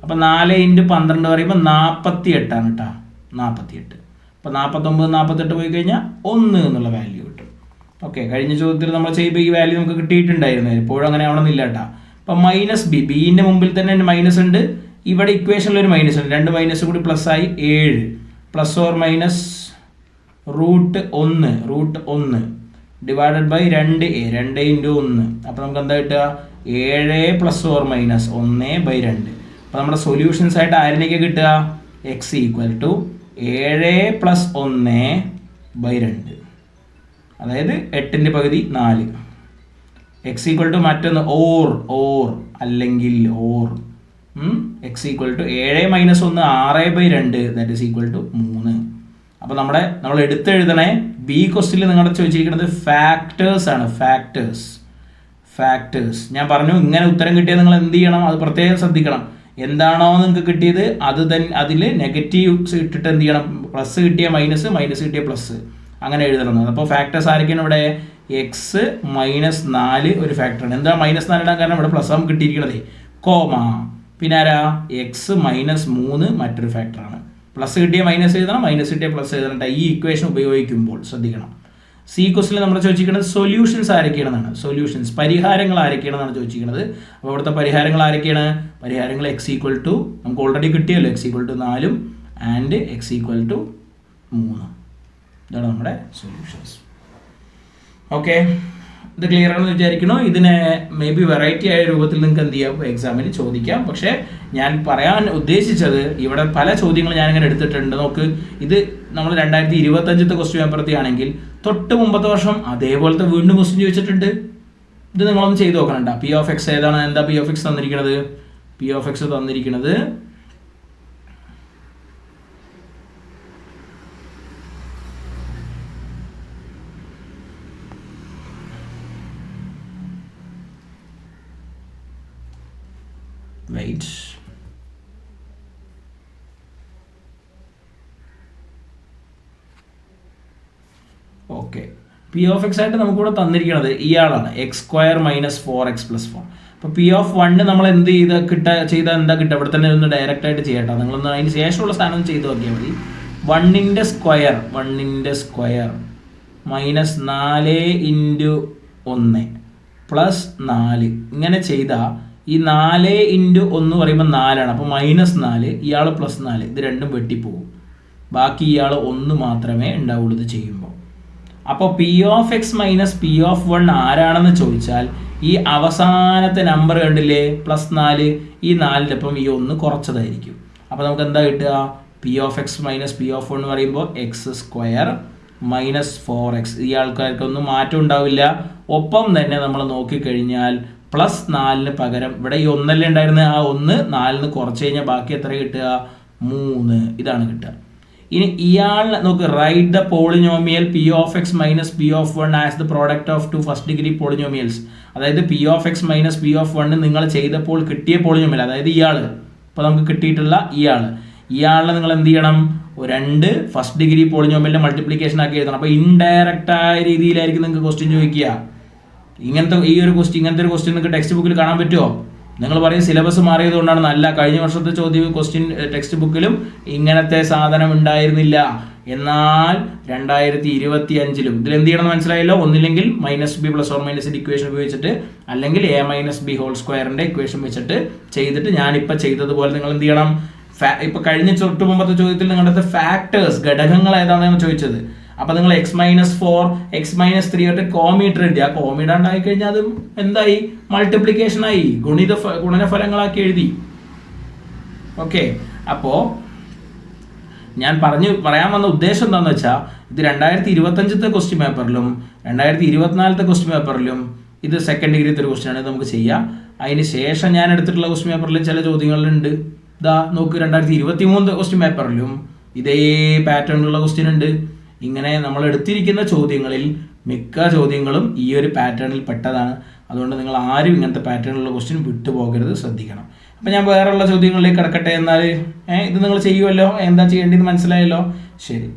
അപ്പോൾ 4 ഇൻറ്റു 12 പറയുമ്പോൾ 48 ആണ് കേട്ടോ, 48. അപ്പോൾ 49 48 പോയി കഴിഞ്ഞാൽ 1 എന്നുള്ള വാല്യൂ കിട്ടും. ഓക്കെ, കഴിഞ്ഞ ചോദ്യത്തിൽ നമ്മൾ ചെയ്യുമ്പോൾ ഈ വാല്യൂ നമുക്ക് കിട്ടിയിട്ടുണ്ടായിരുന്നു. എപ്പോഴും അങ്ങനെ ആവണമെന്നില്ല കേട്ടോ. അപ്പോൾ മൈനസ് ബിൻ്റെ മുമ്പിൽ തന്നെ മൈനസ് ഉണ്ട്. ഇവിടെ ഇക്വേഷനിൽ ഒരു മൈനസ് ഉണ്ട്, 2 മൈനസ് കൂടി പ്ലസ് ആയി 7 plus or minus root 1 divided by 2a 2 into 1. അപ്പോൾ നമുക്ക് എന്താ കിട്ടുക? 7 പ്ലസ് ഓർ മൈനസ് 1/2. അപ്പോൾ നമ്മുടെ സൊല്യൂഷൻസ് ആയിട്ട് ആരിനൊക്കെ കിട്ടുക? എക്സ് ഈക്വൽ ടു 7 പ്ലസ് 1/2, അതായത് 8ൻ്റെ പകുതി 4. എക്സ് ഈക്വൽ ടു മറ്റൊന്ന് ഓർ അല്ലെങ്കിൽ x equal to 7 minus 1 6/2, that is equal to 3. അപ്പോൾ നമ്മൾ എടുത്തെഴുതണേ ബി ക്വസ്റ്റ്യനിൽ നിങ്ങളുടെ ചോദിച്ചിരിക്കുന്നത് ഫാക്ടേഴ്സ് ആണ്. ഫാക്ടേഴ്സ് ഞാൻ പറഞ്ഞു, ഇങ്ങനെ ഉത്തരം കിട്ടിയാൽ നിങ്ങൾ എന്ത് ചെയ്യണം? അത് പ്രത്യേകം ശ്രദ്ധിക്കണം. എന്താണോ നിങ്ങൾക്ക് കിട്ടിയത് അതിൽ നെഗറ്റീവ്സ് ഇട്ടിട്ട് എന്ത് ചെയ്യണം? പ്ലസ് കിട്ടിയ മൈനസ് കിട്ടിയ പ്ലസ്, അങ്ങനെ എഴുതണം. അപ്പോൾ ഫാക്ടേഴ്സ് ആരൊക്കെയാണ് ഇവിടെ? എക്സ് -4 ഒരു ഫാക്ടറാണ്. എന്താ -4 ഇടാൻ കാരണം? ഇവിടെ പ്ലസ് ആവും കിട്ടിയിരിക്കണത്, കോമ. പിന്നെ ആരാ? എക്സ് -3 മറ്റൊരു ഫാക്ടറാണ്. പ്ലസ് കിട്ടിയ മൈനസ് എഴുതണം, മൈനസ് കിട്ടിയ പ്ലസ് എഴുതണം. ഈ ഇക്വേഷൻ ഉപയോഗിക്കുമ്പോൾ ശ്രദ്ധിക്കണം. സി ക്വസ്റ്റിൽ നമ്മൾ ചോദിച്ചിരിക്കുന്നത് സൊല്യൂഷൻസ് ആരൊക്കെയാണെന്നാണ്. സൊല്യൂഷൻസ് പരിഹാരങ്ങൾ ആരൊക്കെയാണെന്നാണ് ചോദിച്ചിരിക്കുന്നത്. അപ്പോൾ ഇവിടുത്തെ പരിഹാരങ്ങൾ ആരൊക്കെയാണ്? പരിഹാരങ്ങൾ എക്സ് ഈക്വൽ ടു നമുക്ക് ഓൾറെഡി കിട്ടിയല്ലോ, x equal to 4 and x equal to 3. ഇതാണ് നമ്മുടെ സൊല്യൂഷൻസ്. ഓക്കെ, ഇത് ക്ലിയർ ആണെന്ന് വിചാരിക്കണോ? ഇതിനെ മേ ബി വെറൈറ്റി ആയ രൂപത്തിൽ നിങ്ങൾക്ക് എന്ത് ചെയ്യാം? എക്സാമിന് ചോദിക്കാം. പക്ഷേ ഞാൻ പറയാൻ ഉദ്ദേശിച്ചത് ഇവിടെ പല ചോദ്യങ്ങൾ ഞാനിങ്ങനെ എടുത്തിട്ടുണ്ട്. നോക്ക്, ഇത് നമ്മൾ 2025 ക്വസ്റ്റ്യൻ പേപ്പറത്തി ആണെങ്കിൽ തൊട്ട് മുമ്പത്തെ വർഷം അതേപോലത്തെ വീണ്ടും ക്വസ്റ്റ്യൻ ചോദിച്ചിട്ടുണ്ട്. ഇത് നിങ്ങളൊന്ന് ചെയ്ത് നോക്കണണ്ട. പി ഓഫ് എക്സ് ഏതാണ്? എന്താ പി ഓഫ് എക്സ് തന്നിരിക്കുന്നത്? പി ഓഫ് എക്സ് തന്നിരിക്കുന്നത് wait. Okay, P of X ആയിട്ട് നമുക്കിവിടെ തന്നിരിക്കുന്നത് ഇയാളാണ്, X square minus 4x plus 4. അപ്പോൾ പി ഓഫ് 1 നമ്മൾ എന്ത് ചെയ്താൽ എന്താ കിട്ടുക? ഇവിടെ തന്നെ ഒന്ന് ഡയറക്റ്റ് ആയിട്ട് ചെയ്യട്ടോ. നിങ്ങളൊന്ന് അതിന് ശേഷമുള്ള സ്ഥാനം ചെയ്ത് നോക്കിയാൽ മതി. 1ൻ്റെ സ്ക്വയർ -4 ഇൻറ്റു 1 പ്ലസ് 4 ഇങ്ങനെ ചെയ്താൽ ഈ 4 × 1 പറയുമ്പോൾ 4 ആണ്. അപ്പോൾ -4, ഇയാൾ +4, ഇത് രണ്ടും വെട്ടിപ്പോകും. ബാക്കി ഇയാൾ 1 മാത്രമേ ഉണ്ടാവുള്ളൂ ഇത് ചെയ്യുമ്പോൾ. അപ്പോൾ P(x - P(1) ആരാണെന്ന് ചോദിച്ചാൽ ഈ അവസാനത്തെ നമ്പർ കണ്ടില്ലേ +4, ഈ 4ൻ്റെ ഒപ്പം ഈ 1 കുറച്ചതായിരിക്കും. അപ്പോൾ നമുക്ക് എന്താ കിട്ടുക? P(x - P(1) എന്ന് പറയുമ്പോൾ x² - 4x. ഈ ആൾക്കാർക്കൊന്നും മാറ്റം ഉണ്ടാവില്ല. ഒപ്പം തന്നെ നമ്മൾ നോക്കിക്കഴിഞ്ഞാൽ +4 പകരം ഇവിടെ ഈ 1 ഉണ്ടായിരുന്നത്, ആ 1 4 കുറച്ച് കഴിഞ്ഞാൽ ബാക്കി എത്ര കിട്ടുക? 3. ഇതാണ് കിട്ടുക. ഇനി ഇയാൾ നോക്ക്, write the polynomial P(x - P(1) as the product of 2 first degree polynomials. അതായത് P(x - P(1) നിങ്ങൾ ചെയ്തപ്പോൾ കിട്ടിയ പോളിനോമിയൽ, അതായത് ഇയാൾ ഇപ്പോൾ നമുക്ക് കിട്ടിയിട്ടുള്ള ഇയാളെ നിങ്ങൾ എന്ത് ചെയ്യണം? 2 ഫസ്റ്റ് ഡിഗ്രി പോളിനോമിയലിന്റെ മൾട്ടിപ്ലിക്കേഷൻ ആക്കി എഴുതണം. അപ്പോൾ ഇൻഡയറക്റ്റ് ആയ രീതിയിലായിരിക്കും നിങ്ങൾക്ക് ക്വസ്റ്റ്യൻ ചോദിക്കുക. ഇങ്ങനത്തെ ഒരു ക്വസ്റ്റ്യൻ നിങ്ങൾക്ക് ടെക്സ്റ്റ് ബുക്കിൽ കാണാൻ പറ്റുമോ? നിങ്ങൾ പറയും സിലബസ് മാറിയത് കൊണ്ടാണ്. നല്ല, കഴിഞ്ഞ വർഷത്തെ ക്വസ്റ്റ്യൻ ടെക്സ്റ്റ് ബുക്കിലും ഇങ്ങനത്തെ സാധനം ഉണ്ടായിരുന്നില്ല. എന്നാൽ 2025 ഇതിൽ എന്ത് ചെയ്യണമെന്ന് മനസ്സിലായല്ലോ? ഒന്നില്ലെങ്കിൽ -b ± ഇക്വേഷൻ ഉപയോഗിച്ചിട്ട്, അല്ലെങ്കിൽ a - b² ഇക്വേഷൻ വെച്ചിട്ട് ചെയ്തിട്ട് ഞാനിപ്പോൾ ചെയ്തതുപോലെ നിങ്ങൾ എന്ത് ചെയ്യണം? ഇപ്പൊ കഴിഞ്ഞ തൊട്ട് മുമ്പത്തെ ചോദ്യത്തിൽ നിങ്ങളുടെ ഫാക്ടേഴ്സ്, ഘടകങ്ങൾ ഏതാണെന്ന് ചോദിച്ചത്. അപ്പൊ നിങ്ങൾ x - 4 x - 3 ആയിട്ട് കോമീറ്റർ എഴുതി. ആ കോമീടാണ്ടായി കഴിഞ്ഞാൽ അതും എന്തായി? മൾട്ടിപ്ലിക്കേഷൻ ആയി, ഗുണനഫലങ്ങളാക്കി എഴുതി. ഓക്കെ, അപ്പോ ഞാൻ പറയാൻ വന്ന ഉദ്ദേശം എന്താണെന്ന് വെച്ചാൽ, ഇത് 2025 ക്വസ്റ്റ്യൻ പേപ്പറിലും 2024 ക്വസ്റ്റ്യൻ പേപ്പറിലും ഇത് സെക്കൻഡ് ഡിഗ്രിത്തെ ഒരു ക്വസ്റ്റ്യൻ ആണ്, നമുക്ക് ചെയ്യാം. അതിന് ശേഷം ഞാൻ എടുത്തിട്ടുള്ള ക്വസ്റ്റ്യൻ പേപ്പറിൽ ചില ചോദ്യങ്ങളുണ്ട്. ഇതാ നോക്ക്, 2023 ക്വസ്റ്റ്യൻ പേപ്പറിലും ഇതേ പാറ്റേണിലുള്ള ക്വസ്റ്റ്യൻ ഉണ്ട്. ഇങ്ങനെ നമ്മൾ എടുത്തിരിക്കുന്ന ചോദ്യങ്ങളിൽ മിക്ക ചോദ്യങ്ങളും ഈ ഒരു പാറ്റേണിൽ പെട്ടതാണ്. അതുകൊണ്ട് നിങ്ങൾ ആരും ഇങ്ങനത്തെ പാറ്റേണിലുള്ള ക്വസ്റ്റ്യൻ വിട്ടുപോകരുത്, ശ്രദ്ധിക്കണം. അപ്പം ഞാൻ വേറെയുള്ള ചോദ്യങ്ങളിലേക്ക് കിടക്കട്ടെ. എന്നാൽ ഇത് നിങ്ങൾ ചെയ്യുമല്ലോ, എന്താ ചെയ്യേണ്ടതെന്ന് മനസ്സിലായല്ലോ? ശരി,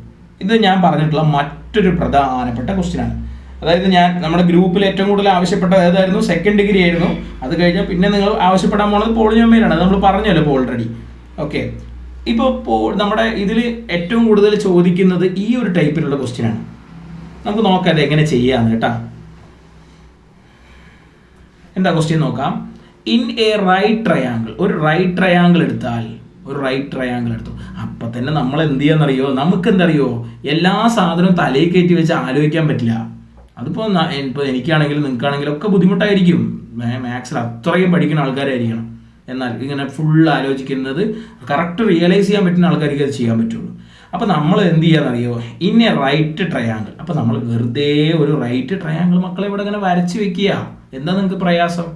ഇത് ഞാൻ പറഞ്ഞിട്ടുള്ള മറ്റൊരു പ്രധാനപ്പെട്ട ക്വസ്റ്റ്യനാണ്. അതായത് നമ്മുടെ ഗ്രൂപ്പിൽ ഏറ്റവും കൂടുതൽ ആവശ്യപ്പെട്ടത് ഏതായിരുന്നു? സെക്കൻഡ് ഡിഗ്രി ആയിരുന്നു. അത് കഴിഞ്ഞാൽ പിന്നെ നിങ്ങൾ ആവശ്യപ്പെടാൻ പോണത് പോളിനോമിയലാണ്. അത് നമ്മൾ പറഞ്ഞല്ലോ ഇപ്പോൾ ഓൾറെഡി. ഓക്കെ, ഇപ്പോൾ നമ്മുടെ ഇതിൽ ഏറ്റവും കൂടുതൽ ചോദിക്കുന്നത് ഈ ഒരു ടൈപ്പിലുള്ള ക്വസ്റ്റ്യനാണ്. നമുക്ക് നോക്കാം അത് എങ്ങനെ ചെയ്യാന്ന് കേട്ടാ. എന്താ ക്വസ്റ്റ്യൻ നോക്കാം. ഇൻ എ റൈറ്റ് ട്രയാങ്കിൾ, ഒരു റൈറ്റ് ട്രയാങ്കിൾ എടുത്തു. അപ്പം തന്നെ നമ്മൾ എന്ത് ചെയ്യാന്നറിയോ? നമുക്ക് എന്തറിയോ, എല്ലാ സാധനവും തലയിൽ കയറ്റി വെച്ച് ആലോചിക്കാൻ പറ്റില്ല. അതിപ്പോൾ എനിക്കാണെങ്കിലും നിങ്ങൾക്കാണെങ്കിലും ഒക്കെ ബുദ്ധിമുട്ടായിരിക്കും. മാത്സിൽ അത്രയും പഠിക്കുന്ന ആൾക്കാരായിരിക്കണം. എന്നാൽ ഇങ്ങനെ ഫുൾ ആലോചിക്കുന്നത്, കറക്റ്റ് റിയലൈസ് ചെയ്യാൻ പറ്റുന്ന ആൾക്കാർക്ക് അത് ചെയ്യാൻ പറ്റുള്ളൂ. അപ്പോൾ നമ്മൾ എന്ത് ചെയ്യാന്നറിയോ? In a right triangle. അപ്പോൾ നമ്മൾ വെറുതെ ഒരു റൈറ്റ് ട്രയാങ്കിൾ മക്കളെ ഇവിടെ ഇങ്ങനെ വരച്ച് വെക്കുക. എന്താ നിങ്ങൾക്ക് പ്രയാസം?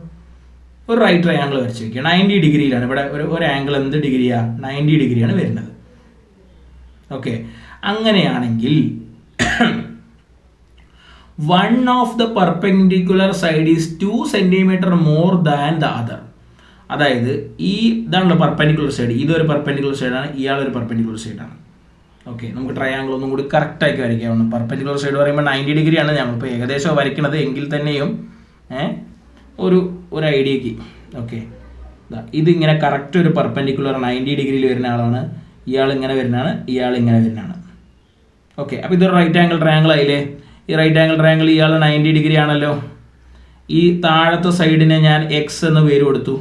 ഒരു റൈറ്റ് ട്രയാങ്കിൾ വരച്ച് വെക്കുക. 90 ഡിഗ്രിയിലാണ് ഇവിടെ ഒരു ആംഗിൾ. എന്ത് ഡിഗ്രിയാണ്? 90 ഡിഗ്രിയാണ് വരുന്നത്. ഓക്കെ, അങ്ങനെയാണെങ്കിൽ one of the perpendicular side is 2 cm more than the other. അതായത് ഇതാണല്ലോ പെർപെൻഡിക്കുലർ സൈഡ്. ഇതൊരു പെർപെൻഡിക്കുലർ സൈഡാണ്, ഇയാളൊരു പെർപെൻഡിക്കുലർ സൈഡാണ്. ഓക്കെ, നമുക്ക് ട്രയാങ്കിൾ ഒന്നും കൂടി കറക്റ്റാക്കി വരയ്ക്കാവുന്നു. പെർപെൻഡിക്കുലർ സൈഡ് പറയുമ്പോൾ 90 ഡിഗ്രിയാണ് ഞങ്ങളിപ്പോൾ ഏകദേശം വരയ്ക്കുന്നത്. എങ്കിൽ തന്നെയും ഒരു ഐഡിയക്ക്. ഓക്കെ, ഇതിങ്ങനെ കറക്റ്റ് ഒരു പെർപെൻഡിക്കുലർ 90 ഡിഗ്രിയിൽ വരുന്ന ആളാണ്. ഇയാൾ ഇങ്ങനെ വരുന്നതാണ്, ഇയാൾ ഇങ്ങനെ വരുന്നതാണ്. ഓക്കെ, അപ്പോൾ ഇതൊരു റൈറ്റ് ആംഗിൾ ട്രയാങ്കിൾ ആയില്ലേ? ഈ റൈറ്റ് ആംഗിൾ ട്രയാങ്കിൾ ഇയാൾ 90 ഡിഗ്രി ആണല്ലോ. ഈ താഴത്തെ സൈഡിനെ ഞാൻ എക്സ് എന്ന് പേര് കൊടുത്തു.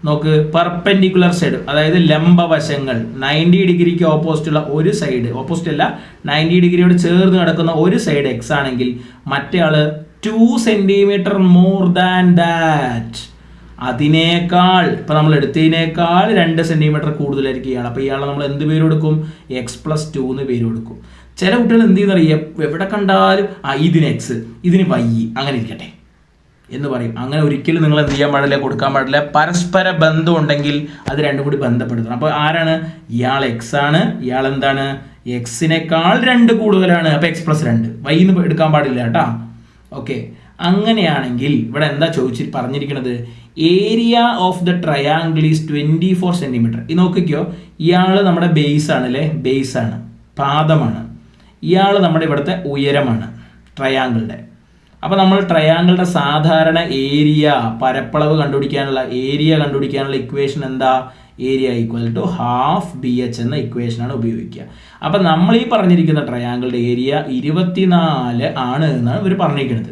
നോക്ക്, പെർപെൻഡിക്കുലർ സൈഡ്, അതായത് ലംബവശങ്ങൾ 90 ഡിഗ്രിക്ക് ഓപ്പോസിറ്റുള്ള ഒരു സൈഡ്, ഓപ്പോസിറ്റ് അല്ല 90 ഡിഗ്രിയോട് ചേർന്ന് കിടക്കുന്ന ഒരു സൈഡ് എക്സ് ആണെങ്കിൽ മറ്റേ ആള് 2 സെന്റിമീറ്റർ മോർ ദാൻ ദാറ്റ്, അതിനേക്കാൾ, ഇപ്പം നമ്മൾ എടുത്തതിനേക്കാൾ 2 സെന്റിമീറ്റർ കൂടുതലായിരിക്കും ഇയാൾ. അപ്പോൾ ഇയാളെ നമ്മൾ എന്ത് പേര് കൊടുക്കും? x+2 എന്ന് പേര് കൊടുക്കും. ചില കുട്ടികൾ എന്ത് ചെയ്യുന്നറിയാം, എവിടെ കണ്ടാലും ഇതിന് എക്സ്, ഇതിന് വൈ, അങ്ങനെ ഇരിക്കട്ടെ എന്ന് പറയും. അങ്ങനെ ഒരിക്കലും നിങ്ങൾ എന്ത് ചെയ്യാൻ പാടില്ല, കൊടുക്കാൻ പാടില്ല. പരസ്പര ബന്ധം ഉണ്ടെങ്കിൽ അത് രണ്ടും കൂടി ബന്ധപ്പെടുത്തണം. അപ്പോൾ ആരാണ്? ഇയാൾ എക്സ് ആണ്, ഇയാൾ എന്താണ്? എക്സിനേക്കാൾ 2 കൂടുതലാണ്. അപ്പോൾ x+2, വൈന്ന് എടുക്കാൻ പാടില്ല കേട്ടാ. ഓക്കെ, അങ്ങനെയാണെങ്കിൽ ഇവിടെ എന്താ പറഞ്ഞിരിക്കുന്നത്? Area of the triangle is 24 centimetre. ഇത് നോക്കിക്കോ, ഇയാൾ നമ്മുടെ ബേസ് ആണ് അല്ലേ, ബേസ് ആണ്, പാദമാണ്. ഇയാൾ നമ്മുടെ ഇവിടുത്തെ ഉയരമാണ് ട്രയാങ്കിളുടെ. അപ്പോൾ നമ്മൾ ട്രയാങ്കിളുടെ സാധാരണ ഏരിയ, പരപ്പളവ് കണ്ടുപിടിക്കാനുള്ള ഇക്വേഷൻ എന്താ? ഏരിയ = ½ BH എന്ന ഇക്വേഷനാണ് ഉപയോഗിക്കുക. അപ്പം നമ്മൾ ഈ പറഞ്ഞിരിക്കുന്ന ട്രയാങ്കിളുടെ ഏരിയ 24 ആണ് എന്നാണ് ഇവർ പറഞ്ഞിരിക്കുന്നത്.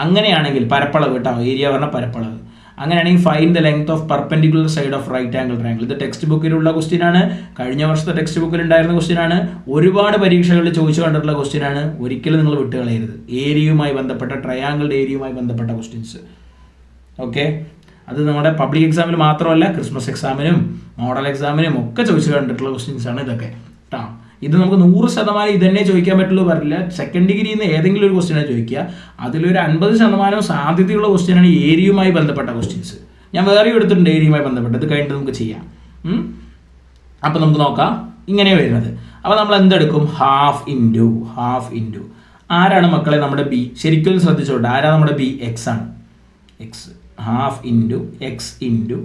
അങ്ങനെയാണെങ്കിൽ പരപ്പളവ് കേട്ടോ, ഏരിയ പറഞ്ഞ പരപ്പളവ്. അങ്ങനെയാണെങ്കിൽ find the length of perpendicular side of right angle triangle. ഇത് ടെക്സ്റ്റ് ബുക്കിലുള്ള ക്വസ്റ്റ്യൻ ആണ്, കഴിഞ്ഞ വർഷത്തെ ടെക്സ്റ്റ് ബുക്കിൽ ഉണ്ടായിരുന്ന ക്വസ്റ്റ്യൻ ആണ്, ഒരുപാട് പരീക്ഷകളിൽ ചോദിച്ചു കണ്ടിട്ടുള്ള ക്വസ്റ്റ്യൻ ആണ്. ഒരിക്കലും നിങ്ങൾ വിട്ടുകളയരുത്. ഏരിയയുമായി ബന്ധപ്പെട്ട, ട്രയാങ്കിളുടെ ഏരിയയുമായി ബന്ധപ്പെട്ട ക്വസ്റ്റ്യൻസ്. ഓക്കെ, അത് നമ്മുടെ പബ്ലിക് എക്സാമിൽ മാത്രമല്ല, ക്രിസ്മസ് എക്സാമിനും മോഡൽ എക്സാമിനും ഒക്കെ ചോദിച്ചു കണ്ടിട്ടുള്ള ക്വസ്റ്റ്യൻസ് ആണ് ഇതൊക്കെ കേട്ടോ. ഇത് നമുക്ക് 100% ഇതന്നെ ചോദിക്കാൻ പറ്റുള്ളൂ പറയില്ല. സെക്കൻഡ് ഡിഗ്രിയിൽ നിന്ന് ഏതെങ്കിലും ഒരു ക്വസ്റ്റ്യനാണ് ചോദിക്കുക. അതിലൊരു 50% സാധ്യതയുള്ള ക്വസ്റ്റ്യനാണ് ഏരിയയുമായി ബന്ധപ്പെട്ട ക്വസ്റ്റ്യൻസ്. ഞാൻ വേറെയും എടുത്തിട്ടുണ്ട് ഏരിയയുമായി ബന്ധപ്പെട്ട്. ഇത് കഴിഞ്ഞിട്ട് നമുക്ക് ചെയ്യാം. അപ്പം നമുക്ക് നോക്കാം. ഇങ്ങനെ വരുന്നത്. അപ്പോൾ നമ്മൾ എന്തെടുക്കും? ഹാഫ് ഇൻറ്റു ആരാണ് മക്കളെ നമ്മുടെ ബി? ശരിക്കും ശ്രദ്ധിച്ചോട്ടെ, ആരാണ് നമ്മുടെ ബി? എക്സ് ആണ്. X half into X into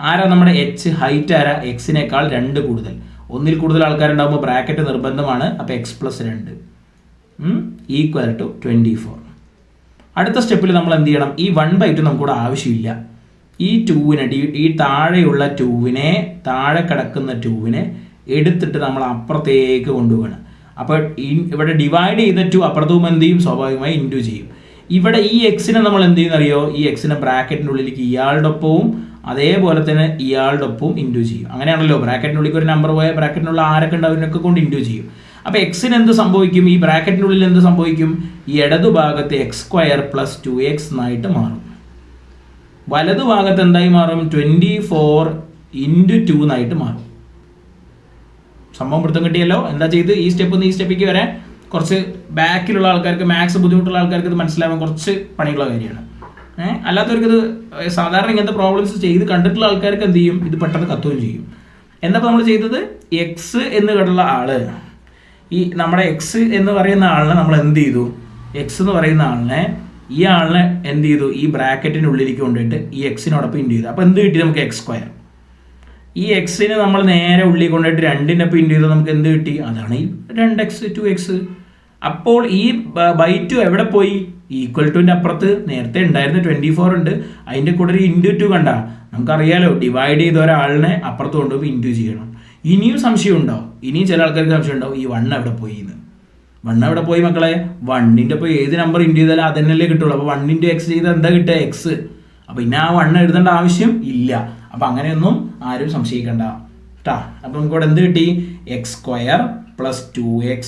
ആരാ നമ്മുടെ എച്ച്? ഹൈറ്റ് ആരാ? എക്സിനേക്കാൾ 2 കൂടുതൽ. ഒന്നിൽ കൂടുതൽ ആൾക്കാരുണ്ടാകുമ്പോൾ ബ്രാക്കറ്റ് നിർബന്ധമാണ്. അപ്പോൾ x+2 ഈക്വൽ ടു 24. അടുത്ത സ്റ്റെപ്പിൽ നമ്മൾ എന്ത് ചെയ്യണം? ഈ 1/2 നമുക്കിവിടെ ആവശ്യമില്ല. ഈ 2-നെ, ഈ താഴെയുള്ള 2-നെ, താഴെ കിടക്കുന്ന 2-നെ എടുത്തിട്ട് നമ്മൾ അപ്പുറത്തേക്ക് കൊണ്ടുപോകണം. അപ്പോൾ ഇവിടെ ഡിവൈഡ് ചെയ്ത 2 അപ്പുറത്തും എന്ത് ചെയ്യും? സ്വാഭാവികമായി ഇൻറ്റു ചെയ്യും. ഇവിടെ ഈ എക്സിനെ നമ്മൾ എന്ത് ചെയ്യുന്നറിയോ? ഈ എക്സിനെ ബ്രാക്കറ്റിൻ്റെ ഉള്ളിലേക്ക് ഇയാളുടെ ഒപ്പവും അതേപോലെ തന്നെ ഇയാളുടെ ഒപ്പവും ഇൻറ്റു ചെയ്യും. അങ്ങനെയാണല്ലോ, ബ്രാക്കറ്റിനുള്ളിൽ ഒരു നമ്പർ പോയാൽ ബ്രാക്കറ്റിനുള്ള ആരൊക്കെ ഉണ്ട് അവരൊക്കെ കൊണ്ട് ഇൻറ്റു ചെയ്യും. അപ്പോൾ എക്സിന് എന്ത് സംഭവിക്കും? ഈ ബ്രാക്കറ്റിനുള്ളിൽ എന്ത് സംഭവിക്കും? ഈ ഇടതുഭാഗത്ത് x² + 2x എന്നായിട്ട് മാറും. വലതുഭാഗത്ത് എന്തായി മാറും? 24 × 2 എന്നായിട്ട് മാറും. സംഭവം വൃത്തം കിട്ടിയല്ലോ. എന്താ ചെയ്ത്? ഈ സ്റ്റെപ്പ് നിന്ന് ഈ സ്റ്റെപ്പിലേക്ക് വരെ കുറച്ച് ബാക്കിലുള്ള ആൾക്കാർക്ക്, മാത്സ് ബുദ്ധിമുട്ടുള്ള ആൾക്കാർക്ക് ഇത് മനസ്സിലാവാൻ കുറച്ച് പണിയുള്ള കാര്യമാണ്. അല്ലാത്തവർക്ക് ഇത് സാധാരണ ഇങ്ങനത്തെ പ്രോബ്ലംസ് ചെയ്ത് കണ്ടിട്ടുള്ള ആൾക്കാർക്ക് എന്ത് ചെയ്യും? ഇത് പെട്ടെന്ന് കത്തുകയും ചെയ്യും. എന്നപ്പോൾ നമ്മൾ ചെയ്തത്, എക്സ് എന്ന് കേട്ടുള്ള ആള്, ഈ നമ്മുടെ എക്സ് എന്ന് പറയുന്ന ആളിനെ നമ്മൾ എന്ത് ചെയ്തു? എക്സ് എന്ന് പറയുന്ന ആളിനെ, ഈ ആളിനെ എന്ത് ചെയ്തു? ഈ ബ്രാക്കറ്റിനുള്ളിലേക്ക് കൊണ്ടുപോയിട്ട് ഈ എക്സിനോടൊപ്പം ഇൻറ്റു ചെയ്തു. അപ്പോൾ എന്ത് കിട്ടി നമുക്ക്? x². ഈ എക്സിന് നമ്മൾ നേരെ ഉള്ളിൽ കൊണ്ടുപോയിട്ട് 2-ൻ്റെ ഒപ്പം ഇൻറ്റു ചെയ്താൽ നമുക്ക് എന്ത് കിട്ടി? അതാണ് ഈ 2x 2x. അപ്പോൾ ഈ /2 എവിടെ പോയി? ഈക്വൽ ടുവിൻ്റെ അപ്പുറത്ത് നേരത്തെ ഉണ്ടായിരുന്ന 24 ഉണ്ട്, അതിൻ്റെ കൂടെ ഒരു ഇൻറ്റു 2 കണ്ട. നമുക്കറിയാലോ, ഡിവൈഡ് ചെയ്ത ഒരാളിനെ അപ്പുറത്ത് കൊണ്ടുപോയി ഇൻറ്റു ചെയ്യണം. ഇനിയും സംശയം ഉണ്ടോ? ഇനിയും ചില ആൾക്കാർക്ക് സംശയം ഉണ്ടാവും, ഈ 1 എവിടെ പോയി എന്ന്. 1 എവിടെ പോയി മക്കളെ? 1-ൻ്റെ ഒപ്പം ഏത് നമ്പർ ഇൻറ്റു ചെയ്താലും അതന്നെയല്ലേ കിട്ടുള്ളൂ. അപ്പോൾ 1 × x ചെയ്താൽ എന്താ കിട്ടുക? എക്സ്. അപ്പോൾ ഇനി ആ 1 എഴുതേണ്ട ആവശ്യം ഇല്ല. അപ്പോൾ അങ്ങനെയൊന്നും ആരും സംശയിക്കണ്ട കേട്ടോ. അപ്പോൾ നമുക്കിവിടെ എന്ത് കിട്ടി? x² + 2x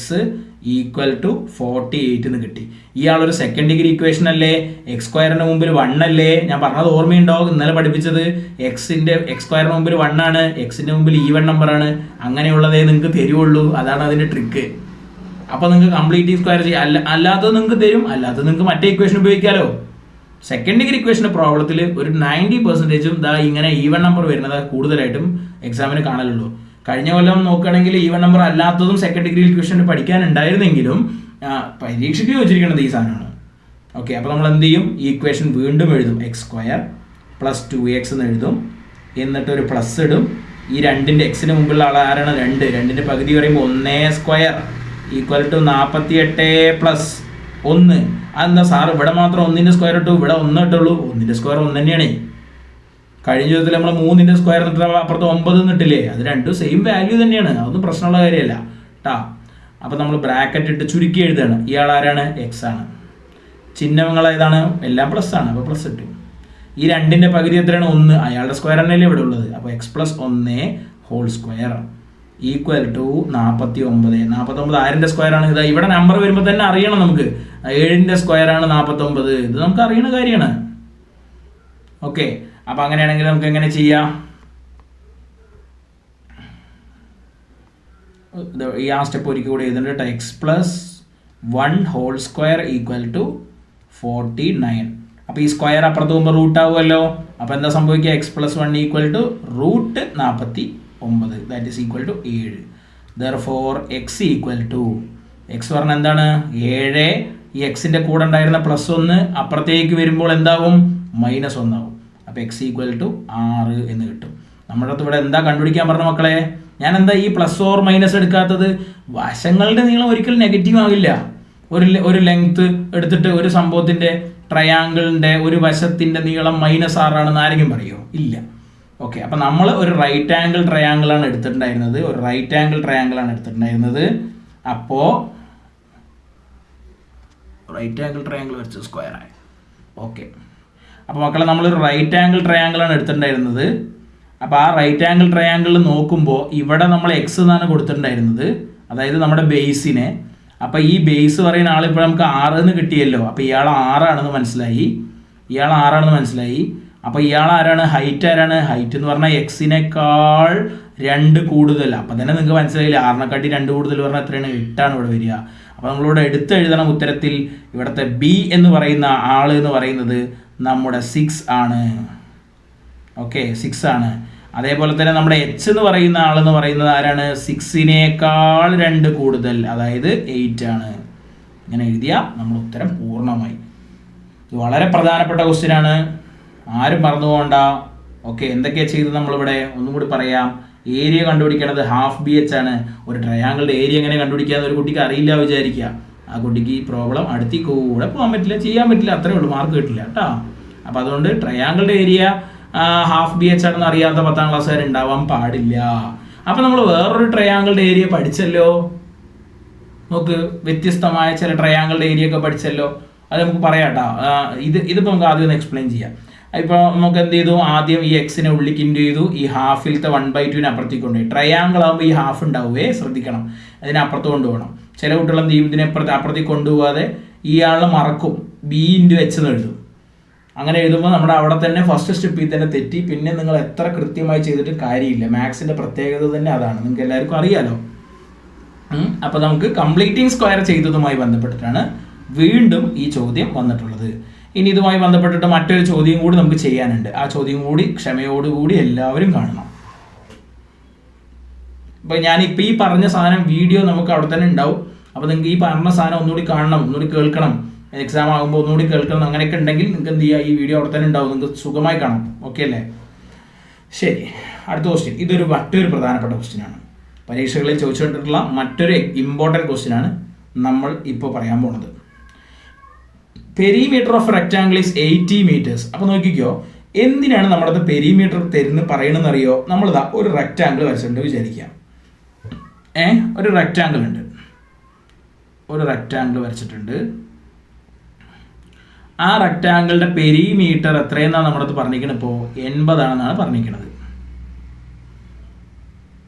ഈക്വൽ ടു 48 എന്ന് കിട്ടി. ഇയാളൊരു സെക്കൻഡ് ഡിഗ്രി ഇക്വേഷൻ അല്ലേ? x² മുമ്പിൽ 1 അല്ലേ? ഞാൻ പറഞ്ഞത് ഓർമ്മയുണ്ടോ? ഇന്നലെ പഠിപ്പിച്ചത് x² മുമ്പിൽ 1 ആണ്, എക്സിൻ്റെ മുമ്പിൽ ഈവൻ നമ്പറാണ്. അങ്ങനെയുള്ളതേ നിങ്ങൾക്ക് തരുവുള്ളൂ. അതാണ് അതിൻ്റെ ട്രിക്ക്. അപ്പോൾ നിങ്ങൾക്ക് കംപ്ലീറ്റ് സ്ക്വയർ ചെയ്യാം. അല്ലാത്തത് നിങ്ങൾക്ക് തരും, അല്ലാത്തത് നിങ്ങൾക്ക് മറ്റേ ഇക്വേഷൻ ഉപയോഗിക്കാമല്ലോ. സെക്കൻഡ് ഡിഗ്രി ഇക്വേഷൻ്റെ പ്രോബ്ലത്തിൽ ഒരു 90% ദാ ഇങ്ങനെ ഈവൻ നമ്പർ വരുന്നത് കൂടുതലായിട്ടും എക്സാമിന് കാണലുള്ളൂ. കഴിഞ്ഞ കൊല്ലം നോക്കുകയാണെങ്കിൽ ഈവൻ നമ്പർ അല്ലാത്തതും സെക്കൻഡ് ഡിഗ്രി ഇക്വേഷന് പഠിക്കാനുണ്ടായിരുന്നെങ്കിലും പരീക്ഷയ്ക്ക് ചോദിച്ചിരിക്കുന്നത് ഈ സാധനമാണ്. ഓക്കെ, അപ്പോൾ നമ്മൾ എന്ത് ചെയ്യും? ഈ ഇക്വേഷൻ വീണ്ടും എഴുതും. x² + 2x എന്ന് എഴുതും. എന്നിട്ട് ഒരു പ്ലസ് ഇടും. ഈ 2-ൻ്റെ എക്സിന് മുമ്പുള്ള ആൾ ആരാണ്? 2. 2-ൻ്റെ പകുതി പറയുമ്പോൾ 1² ഈക്വൽ ടു 48 + 1. അതെന്താ സാർ ഇവിടെ മാത്രം 1-ൻ്റെ സ്ക്വയർ ഇട്ടു, ഇവിടെ 1 ഇട്ടുള്ളൂ? 1-ൻ്റെ സ്ക്വയർ 1 തന്നെയാണ്. കഴിഞ്ഞ ചോദ്യത്തിൽ നമ്മൾ 3-ൻ്റെ സ്ക്വയർ എന്നിട്ട് അപ്പുറത്ത് 9 എന്നിട്ടില്ലേ? അത് രണ്ടും സെയിം വാല്യൂ തന്നെയാണ്. അതൊന്നും പ്രശ്നമുള്ള കാര്യമല്ല കേട്ടോ. അപ്പോൾ നമ്മൾ ബ്രാക്കറ്റ് ഇട്ട് ചുരുക്കി എഴുതുകയാണ്. ഇയാൾ ആരാണ്? എക്സ് ആണ്. ചിഹ്നങ്ങൾ ഏതാണ്? എല്ലാം പ്ലസ് ആണ്. അപ്പോൾ പ്ലസ് ഇട്ടു. ഈ 2-ൻ്റെ പകുതി എത്രയാണ്? 1. അയാളുടെ സ്ക്വയർ തന്നെയല്ലേ ഇവിടെ ഉള്ളത്. അപ്പോൾ x+1² ഈക്വൽ ടു 49. 49 ആരിൻ്റെ സ്ക്വയർ ആണ്? ഇതാ ഇവിടെ നമ്പർ വരുമ്പോൾ തന്നെ അറിയണം നമുക്ക്. 7-ൻ്റെ സ്ക്വയർ ആണ് 49. ഇത് നമുക്ക് അറിയുന്ന കാര്യമാണ്. ഓക്കെ, അപ്പോൾ അങ്ങനെയാണെങ്കിൽ നമുക്ക് എങ്ങനെ ചെയ്യാം? ഈ ആ സ്റ്റെപ്പ് ഒരിക്കൽ കൂടി എഴുതുന്നുണ്ട്. x+1² equal to 49. അപ്പോൾ ഈ സ്ക്വയർ അപ്പുറത്ത് പോകുമ്പോൾ റൂട്ട് ആവുമല്ലോ. അപ്പോൾ എന്താ സംഭവിക്കുക? x+1 equal to √49. That is equal to 7. Therefore x equal to, x പറഞ്ഞാൽ എന്താണ്? 7. ഈ എക്സിൻ്റെ കൂടെ ഉണ്ടായിരുന്ന +1 അപ്പുറത്തേക്ക് വരുമ്പോൾ എന്താവും? -1 ആവും. അപ്പോൾ x ഈക്വൽ ടു 6 എന്ന് കിട്ടും. നമ്മുടെ അടുത്ത് ഇവിടെ എന്താ കണ്ടുപിടിക്കാൻ പറഞ്ഞ മക്കളെ? ഞാൻ എന്താ ഈ പ്ലസ് ഓർ മൈനസ് എടുക്കാത്തത്? വശങ്ങളുടെ നീളം ഒരിക്കലും നെഗറ്റീവ് ആകില്ല. ഒരു ലെങ്ത് എടുത്തിട്ട് ഒരു സംഭവത്തിൻ്റെ ട്രയാങ്കിളിൻ്റെ ഒരു വശത്തിൻ്റെ നീളം -6 ആണെന്ന് ആരെങ്കിലും പറയുമോ? ഇല്ല. ഓക്കെ, അപ്പം നമ്മൾ ഒരു റൈറ്റ് ആംഗിൾ ട്രയാങ്കിളാണ് എടുത്തിട്ടുണ്ടായിരുന്നത്. അപ്പോൾ റൈറ്റ് ആംഗിൾ ട്രയാങ്കിൾ വെച്ച് സ്ക്വയർ ആയി. ഓക്കെ, അപ്പോൾ മക്കളെ നമ്മളൊരു റൈറ്റ് ആംഗിൾ ട്രയാങ്കിളാണ് എടുത്തിട്ടുണ്ടായിരുന്നത്. അപ്പോൾ ആ റൈറ്റ് ആംഗിൾ ട്രയാങ്കിൾ നോക്കുമ്പോൾ ഇവിടെ നമ്മൾ എക്സ് എന്നാണ് കൊടുത്തിട്ടുണ്ടായിരുന്നത്, അതായത് നമ്മുടെ ബേസിനെ. അപ്പോൾ ഈ ബേസ് പറയുന്ന ആളിപ്പോൾ നമുക്ക് 6 എന്ന് കിട്ടിയല്ലോ. അപ്പോൾ ഇയാൾ 6 ആണെന്ന് മനസ്സിലായി. അപ്പോൾ ഇയാൾ ആരാണ്? ഹൈറ്റ് ആരാണ്? ഹൈറ്റ് എന്ന് പറഞ്ഞാൽ എക്സിനേക്കാൾ 2 കൂടുതൽ. അപ്പം തന്നെ നിങ്ങൾക്ക് മനസ്സിലായില്ല, 6നെക്കാട്ടി 2 കൂടുതൽ പറഞ്ഞാൽ എത്രയാണ്? 8 ആണ് ഇവിടെ വരിക. അപ്പോൾ നമ്മളിവിടെ എടുത്ത് എഴുതണം ഉത്തരത്തിൽ. ഇവിടുത്തെ ബി എന്ന് പറയുന്ന ആൾ എന്ന് പറയുന്നത് നമ്മുടെ 6 ആണ്. ഓക്കെ, 6 ആണ്. അതേപോലെ തന്നെ നമ്മുടെ എച്ച് എന്ന് പറയുന്ന ആളെന്ന് പറയുന്നത് ആരാണ്? 6നേക്കാൾ 2 കൂടുതൽ, അതായത് 8 ആണ്. ഇങ്ങനെ എഴുതിയാൽ നമ്മുടെ ഉത്തരം പൂർണ്ണമായി. ഇത് വളരെ പ്രധാനപ്പെട്ട ക്വസ്റ്റ്യൻ ആണ്, ആരും മറന്നു പോകണ്ട. ഓക്കെ, എന്തൊക്കെയാണ് ചെയ്തത് നമ്മളിവിടെ? ഒന്നും കൂടി പറയാം. ഏരിയ കണ്ടുപിടിക്കണത് ഹാഫ് ബി എച്ച് ആണ്. ഒരു ട്രയാങ്കിളുടെ ഏരിയ എങ്ങനെ കണ്ടുപിടിക്കാന്ന് ഒരു കുട്ടിക്ക് അറിയില്ല വിചാരിക്കുക. ആ കുട്ടിക്ക് ഈ പ്രോബ്ലം അടുത്തി കൂടെ പോകാൻ പറ്റില്ല, ചെയ്യാൻ പറ്റില്ല, അത്രേ ഉള്ളൂ, മാർക്ക് കിട്ടില്ല കേട്ടോ. അപ്പോൾ അതുകൊണ്ട് ട്രയാങ്കിളുടെ ഏരിയ ഹാഫ് ബി എച്ച് ആണെന്ന് അറിയാത്ത 10ാം ക്ലാസ്സുകാർ ഉണ്ടാവാൻ പാടില്ല. അപ്പോൾ നമ്മൾ വേറൊരു ട്രയാങ്കിളുടെ ഏരിയ പഠിച്ചല്ലോ. നമുക്ക് വ്യത്യസ്തമായ ചില ട്രയാങ്കിളുടെ ഏരിയ ഒക്കെ പഠിച്ചല്ലോ. അത് നമുക്ക് പറയാം കേട്ടോ. ഇതിപ്പോൾ നമുക്ക് ആദ്യം ഒന്ന് എക്സ്പ്ലെയിൻ ചെയ്യാം. ഇപ്പോൾ നമുക്ക് എന്ത് ചെയ്തു? ആദ്യം ഈ എക്സിനെ ഉള്ളിലേക്ക് ഇൻറ്റു ചെയ്തു. ഈ ഹാഫിലത്തെ 1/2 അപ്പുറത്തേക്ക് കൊണ്ടുപോയി. ട്രയാങ്കിൾ ആകുമ്പോൾ ഈ ഹാഫ് ഉണ്ടാവുകയെ ശ്രദ്ധിക്കണം, അതിനപ്പുറത്ത് കൊണ്ടുപോകണം. ചില കുട്ടികൾ എന്ത് ചെയ്യും? അപ്പുറത്തേക്ക് കൊണ്ടുപോകാതെ ഇയാളെ മറക്കും, ബി ഇൻറ്റു എച്ച് എന്ന് എഴുതും. അങ്ങനെ എഴുതുമ്പോൾ നമ്മുടെ അവിടെ തന്നെ ഫസ്റ്റ് സ്റ്റെപ്പിൽ തന്നെ തെറ്റി. പിന്നെ നിങ്ങൾ എത്ര കൃത്യമായി ചെയ്തിട്ട് കാര്യമില്ല. മാത്സിൻ്റെ പ്രത്യേകത തന്നെ അതാണ്, നിങ്ങൾക്ക് എല്ലാവർക്കും അറിയാലോ. അപ്പോൾ നമുക്ക് കംപ്ലീറ്റിംഗ് സ്ക്വയർ ചെയ്തതുമായി ബന്ധപ്പെട്ടിട്ടാണ് വീണ്ടും ഈ ചോദ്യം വന്നിട്ടുള്ളത്. ഇനി ഇതുമായി ബന്ധപ്പെട്ടിട്ട് മറ്റൊരു ചോദ്യം കൂടി നമുക്ക് ചെയ്യാനുണ്ട്. ആ ചോദ്യം കൂടി ക്ഷമയോടുകൂടി എല്ലാവരും കാണണം. ഇപ്പം ഞാനിപ്പോൾ ഈ പറഞ്ഞ സാധനം വീഡിയോ നമുക്ക് അവിടെ തന്നെ ഉണ്ടാവും. അപ്പോൾ നിങ്ങൾക്ക് ഈ പറഞ്ഞ സാധനം ഒന്നുകൂടി കാണണം, ഒന്നുകൂടി കേൾക്കണം, എക്സാം ആകുമ്പോൾ ഒന്നുകൂടി കേൾക്കണം, അങ്ങനെയൊക്കെ ഉണ്ടെങ്കിൽ നിങ്ങൾക്ക് എന്ത് ചെയ്യുക? ഈ വീഡിയോ അവിടെ തന്നെ ഉണ്ടാവും, നിങ്ങൾക്ക് സുഖമായി കാണാം. ഓക്കെ അല്ലേ? ശരി, അടുത്ത ക്വസ്റ്റ്യൻ. ഇതൊരു മറ്റൊരു പ്രധാനപ്പെട്ട ക്വസ്റ്റ്യനാണ്. പരീക്ഷകളിൽ ചോദിച്ചുകൊണ്ടിട്ടുള്ള മറ്റൊരു ഇമ്പോർട്ടൻറ്റ് ക്വസ്റ്റ്യനാണ് നമ്മൾ ഇപ്പോൾ പറയാൻ പോകുന്നത്. Perimeter of rectangle is 80 metres. അപ്പോൾ നോക്കിക്കോ, എന്തിനാണ് നമ്മളത് പെരിമീറ്റർ പറയണമെന്നറിയോ? നമ്മളിതാ ഒരു റെക്റ്റാങ്കിൾ വരച്ചിട്ടുണ്ട് വിചാരിക്കാം. ഒരു റെക്റ്റാങ്കിൾ ഉണ്ട്, ഒരു റെക്റ്റാങ്കിൾ വരച്ചിട്ടുണ്ട്. ആ റെക്റ്റാങ്കിളിൻ്റെ പെരിമീറ്റർ എത്രയെന്നാണ് നമ്മളത് പറഞ്ഞിരിക്കുന്നത്? ഇപ്പോൾ 80 ആണെന്നാണ് പറഞ്ഞിരിക്കുന്നത്.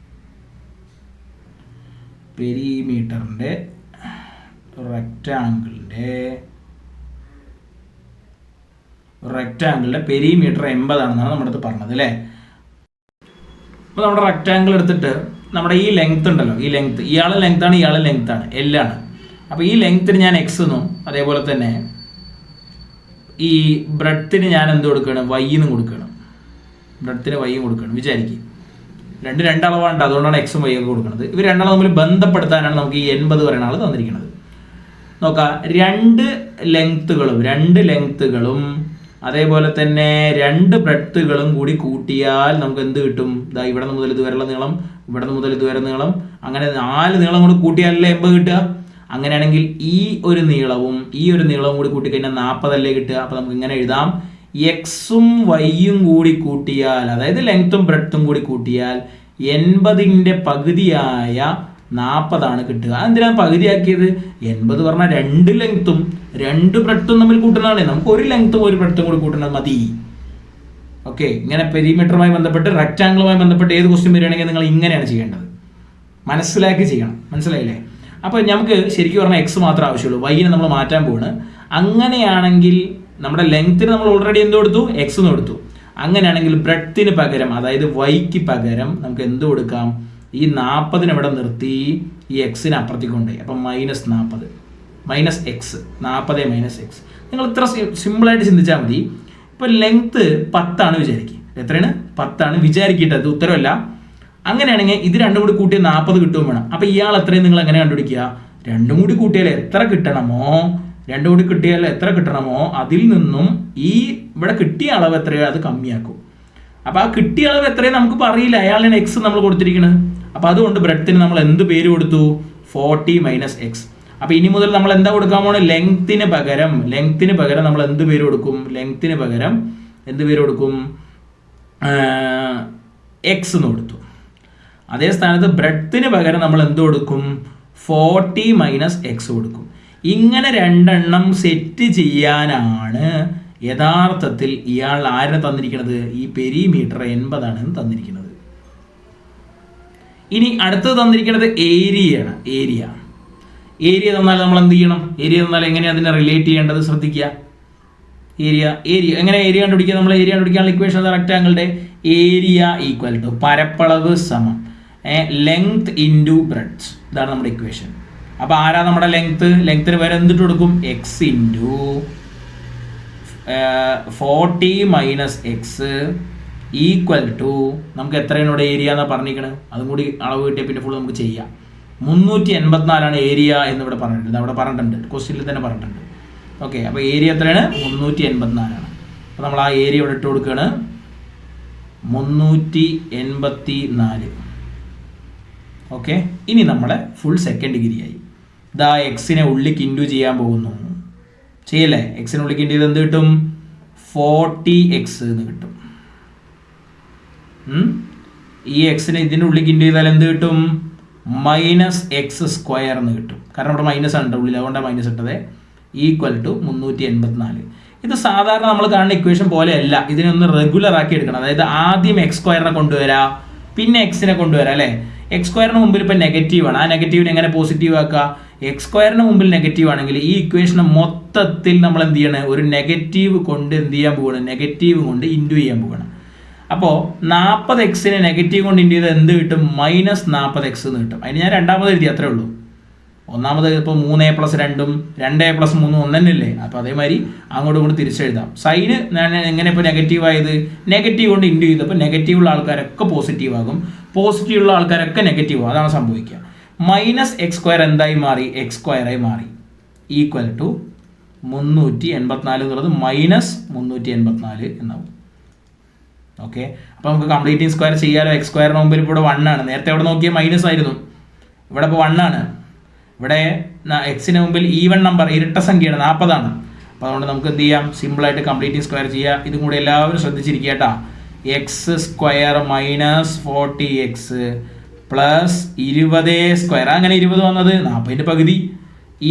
പെരിമീറ്ററിൻ്റെ റെക്റ്റാങ്കിളിൻ്റെ പെരിമീറ്റർ 80 ആണെന്നാണ് നമ്മുടെ അടുത്ത് പറഞ്ഞത് അല്ലേ? അപ്പോൾ നമ്മുടെ റെക്റ്റാങ്കിൾ എടുത്തിട്ട് നമ്മുടെ ഈ ലെങ്ത് ഉണ്ടല്ലോ, ഈ ലെങ്ത്, ഇയാളെ ലെങ്ത്താണ്, ഇയാളെ ലെങ്ത്താണ്, എല്ലാണ്. അപ്പോൾ ഈ ലെങ്ത്തിന് ഞാൻ എക്സ് എന്നും അതേപോലെ തന്നെ ഈ ബ്രെഡത്തിന് ഞാൻ എന്ത് കൊടുക്കണം? വൈ എന്നും കൊടുക്കണം. ബ്രെഡത്തിന് വൈയും കൊടുക്കണം വിചാരിക്കും. രണ്ടളവാണ്, അതുകൊണ്ടാണ് എക്സും വൈ ഒക്കെ കൊടുക്കുന്നത്. ഇവർ രണ്ടാളും തമ്മിൽ ബന്ധപ്പെടുത്താനാണ് നമുക്ക് ഈ 80 പറയുന്ന ആൾ തന്നിരിക്കുന്നത്. നോക്കാം, രണ്ട് ലെങ്ത്തുകളും അതേപോലെ തന്നെ 2 ബ്രെഡ്ത്തുകളും കൂടി കൂട്ടിയാൽ നമുക്ക് എന്ത് കിട്ടും? ഇതാ ഇവിടെ നിന്ന് മുതൽ ഇതുവരെയുള്ള നീളം, ഇവിടെ നിന്ന് മുതൽ ഇതുവരെ നീളം, അങ്ങനെ 4 നീളം കൂടി കൂട്ടിയാലല്ലേ 80 കിട്ടുക. അങ്ങനെയാണെങ്കിൽ ഈ ഒരു നീളവും കൂടി കൂട്ടിക്കഴിഞ്ഞാൽ 40 അല്ലേ കിട്ടുക. അപ്പോൾ നമുക്ക് ഇങ്ങനെ എഴുതാം, എക്സും വൈയും കൂടി കൂട്ടിയാൽ, അതായത് ലെങ്ത്തും ബ്രെഡ്ത്തും കൂടി കൂട്ടിയാൽ 80ന്റെ പകുതിയായ 40 ആണ് കിട്ടുക. എന്തിനാണ് പകുതിയാക്കിയത്? 80 പറഞ്ഞാൽ 2 ലെങ്ത്തും 2 ബ്രെഡ്ത്തും തമ്മിൽ കൂട്ടുന്നതാണ്. നമുക്ക് ഒരു ലെങ്ത്തും ഒരു ബ്രെഡ്ത്തും കൂടി കൂട്ടുന്നത് മതി. ഓക്കെ, ഇങ്ങനെ പെരിമീറ്ററുമായി ബന്ധപ്പെട്ട് റെക്റ്റാങ്കിളുമായി ബന്ധപ്പെട്ട് ഏത് ക്വസ്റ്റ്യൻ വരികയാണെങ്കിൽ നിങ്ങൾ ഇങ്ങനെയാണ് ചെയ്യേണ്ടത്, മനസ്സിലാക്കി ചെയ്യണം. മനസ്സിലായില്ലേ? അപ്പോൾ നമുക്ക് ശരിക്കും പറഞ്ഞാൽ എക്സ് മാത്രമേ ആവശ്യമുള്ളൂ, വൈനെ നമ്മൾ മാറ്റാൻ പോവാണ്. അങ്ങനെയാണെങ്കിൽ നമ്മുടെ ലെങ്ത്തിന് നമ്മൾ ഓൾറെഡി എന്ത് കൊടുത്തു? എക്സ് എന്ന് കൊടുത്തു. അങ്ങനെയാണെങ്കിൽ ബ്രെഡ്ത്തിന് പകരം, അതായത് വൈക്ക് പകരം നമുക്ക് എന്ത് കൊടുക്കാം? ഈ 40 ഇവിടെ നിർത്തി ഈ എക്സിന് അപ്പുറത്തേക്ക് കൊണ്ടുപോയി. അപ്പം -40 മൈനസ് എക്സ്, 40 - x. നിങ്ങൾ ഇത്ര സിമ്പിളായിട്ട് ചിന്തിച്ചാൽ മതി. ഇപ്പോൾ ലെങ്ത്ത് 10 ആണ് വിചാരിക്കുക. എത്രയാണ്? 10 ആണ് വിചാരിക്കട്ടെ, അത് ഉത്തരവല്ല. അങ്ങനെയാണെങ്കിൽ ഇത് രണ്ടും കൂടി കൂട്ടിയാൽ 40 കിട്ടുകയും വേണം. അപ്പോൾ ഇയാൾ എത്രയും നിങ്ങൾ എങ്ങനെ കണ്ടുപിടിക്കുക? രണ്ടും കൂടി കൂട്ടിയാൽ എത്ര കിട്ടണമോ അതിൽ നിന്നും ഈ ഇവിടെ കിട്ടിയ അളവ് എത്രയോ അത് കമ്മിയാക്കും. അപ്പോൾ ആ കിട്ടിയ അളവ് എത്രയും നമുക്കിപ്പോൾ അറിയില്ല, അയാളാണ് എക്സ് നമ്മൾ കൊടുത്തിരിക്കുന്നത്. അപ്പോൾ അതുകൊണ്ട് ബ്രെഡ്ത്തിന് നമ്മൾ എന്ത് പേര് കൊടുത്തു? 40 - x. അപ്പോൾ ഇനി മുതൽ നമ്മൾ എന്താ കൊടുക്കാൻ പോണേ? ലെങ്ത്തിന് പകരം നമ്മൾ എന്ത് പേര് കൊടുക്കും? ലെങ്ത്തിന് പകരം എന്ത് പേര് കൊടുക്കും? എക്സ് എന്ന് കൊടുത്തു. അതേ സ്ഥാനത്ത് ബ്രെഡ്ത്തിന് പകരം നമ്മൾ എന്ത് കൊടുക്കും? 40 - x കൊടുക്കും. ഇങ്ങനെ രണ്ടെണ്ണം സെറ്റ് ചെയ്യാനാണ് യഥാർത്ഥത്തിൽ ഇയാൾ ആരെ തന്നിരിക്കുന്നത്, ഈ പെരിമീറ്റർ 80 തന്നിരിക്കുന്നത്. ഇനി അടുത്തത് തന്നിരിക്കുന്നത് ഏരിയയാണ്. ഏരിയ തന്നാൽ നമ്മൾ എന്ത് ചെയ്യണം? ഏരിയ തന്നാൽ എങ്ങനെയാണ് അതിനെ റിലേറ്റ് ചെയ്യേണ്ടത് ശ്രദ്ധിക്കുക. ഏരിയ എങ്ങനെ ഏരിയ കണ്ടുപിടിക്കുക? നമ്മൾ ഏരിയ കണ്ടുപിടിക്കാനുള്ള ഇക്വേഷൻ റെക്റ്റാങ്കിളുടെ ഏരിയ ഈക്വൽ ടു പരപ്പളവ് സമം ലെങ്ത് ഇൻറ്റു ബ്രെഡ്ത്ത്. ഇതാണ് നമ്മുടെ ഇക്വേഷൻ. അപ്പോൾ ആരാ നമ്മുടെ ലെങ്ത്തിന് വരെ എന്തിട്ട് കൊടുക്കും? X into 40 minus x equal to നമുക്ക് എത്രയാണ് ഇവിടെ ഏരിയ എന്നാണ് പറഞ്ഞിരിക്കണത്. അതും കൂടി അളവ് കിട്ടിയ പിന്നെ ഫുൾ നമുക്ക് ചെയ്യാം. 384 ഏരിയ എന്ന് ഇവിടെ പറഞ്ഞിട്ടുണ്ട്. അവിടെ പറഞ്ഞിട്ടുണ്ട്, ക്വസ്റ്റ്യനിൽ തന്നെ പറഞ്ഞിട്ടുണ്ട്. ഓക്കെ, അപ്പോൾ ഏരിയ എത്രയാണ്? 384. അപ്പോൾ നമ്മൾ ആ ഏരിയ ഇവിടെ ഇട്ട് കൊടുക്കുകയാണ് 384. ഓക്കെ, ഇനി നമ്മളെ ഫുൾ സെക്കൻഡ് ഡിഗ്രി ആയി. ഇതാ എക്സിനെ ഉള്ളിലേക്ക് ഇൻറ്റു ചെയ്യാൻ പോകുന്നു. ചെയ്യല്ലേ? എക്സിനെ ഉള്ളിലേക്ക് ഇൻറ്റു ചെയ്ത് എന്ത് കിട്ടും? 40x എന്ന് കിട്ടും. ഈ എക്സിനെ ഇതിൻ്റെ ഉള്ളിലേക്ക് ഇൻറ്റു ചെയ്താൽ എന്ത് കിട്ടും? -x² എന്ന് കിട്ടും. കാരണം ഇവിടെ മൈനസ് ആണ് ഉള്ളിൽ, അതുകൊണ്ടാണ് മൈനസ് ഇട്ടത്. Equal to 384. ഇത് സാധാരണ നമ്മൾ കാണുന്ന ഇക്വേഷൻ പോലെയല്ല. ഇതിനെ ഒന്ന് റെഗുലർ ആക്കി എടുക്കണം. അതായത് ആദ്യം x² കൊണ്ടുവരാം, പിന്നെ എക്സിനെ കൊണ്ടുവരാം അല്ലേ. x² മുമ്പിൽ ഇപ്പം നെഗറ്റീവാണ്. ആ നെഗറ്റീവിനെ എങ്ങനെ പോസിറ്റീവ് ആക്കുക? x² മുമ്പിൽ നെഗറ്റീവ് ആണെങ്കിൽ ഈ ഇക്വേഷനെ മൊത്തത്തിൽ നമ്മൾ എന്ത് ചെയ്യണം? ഒരു നെഗറ്റീവ് കൊണ്ട് എന്ത് ചെയ്യാൻ പോകണം? നെഗറ്റീവ് കൊണ്ട് ഇൻറ്റു ചെയ്യാൻ പോകണം. അപ്പോൾ 40x നെഗറ്റീവ് കൊണ്ട് ഇൻറ്റു ചെയ്താൽ എന്ത് കിട്ടും? -40x എന്ന് കിട്ടും. അതിന് ഞാൻ രണ്ടാമത് എഴുതി, അത്രേ ഉള്ളൂ. ഒന്നാമത് ഇപ്പോൾ 3a + 2ഉം 2a + 3ഉം ഒന്നല്ലേ. അപ്പോൾ അതേമാതിരി അങ്ങോട്ടും ഇങ്ങോട്ട് തിരിച്ചെഴുതാം. സൈന് ഞാൻ എങ്ങനെ ഇപ്പോൾ നെഗറ്റീവ് ആയത്? നെഗറ്റീവ് കൊണ്ട് ഇൻറ്റു ചെയ്തപ്പോൾ നെഗറ്റീവുള്ള ആൾക്കാരൊക്കെ പോസിറ്റീവ് ആകും, പോസിറ്റീവുള്ള ആൾക്കാരൊക്കെ നെഗറ്റീവ് ആകും. അതാണ് സംഭവിക്കുക. -x² എന്തായി മാറി? x² ആയി മാറി. ഈക്വൽ ടു 384 എന്നുള്ളത് -384 എന്നാവും. ഓക്കെ, അപ്പോൾ നമുക്ക് കംപ്ലീറ്റിംഗ് സ്ക്വയർ ചെയ്യാലോ. x² മുമ്പിൽ ഇപ്പോൾ ഇവിടെ 1 ആണ്. നേരത്തെ അവിടെ നോക്കിയാൽ മൈനസ് ആയിരുന്നു, ഇവിടെ ഇപ്പോൾ 1 ആണ്. ഇവിടെ എക്സിന് മുമ്പിൽ ഈവൺ നമ്പർ, ഇരട്ട സംഖ്യയാണ്, 40 ആണ്. അപ്പോൾ അതുകൊണ്ട് നമുക്ക് എന്ത് ചെയ്യാം? സിമ്പിളായിട്ട് കംപ്ലീറ്റിംഗ് സ്ക്വയർ ചെയ്യാം. ഇതും കൂടി എല്ലാവരും ശ്രദ്ധിച്ചിരിക്കുക കേട്ടോ. x² - 40x പ്ലസ് 20² അങ്ങനെ 20 വന്നത് 40ൻ്റെ പകുതി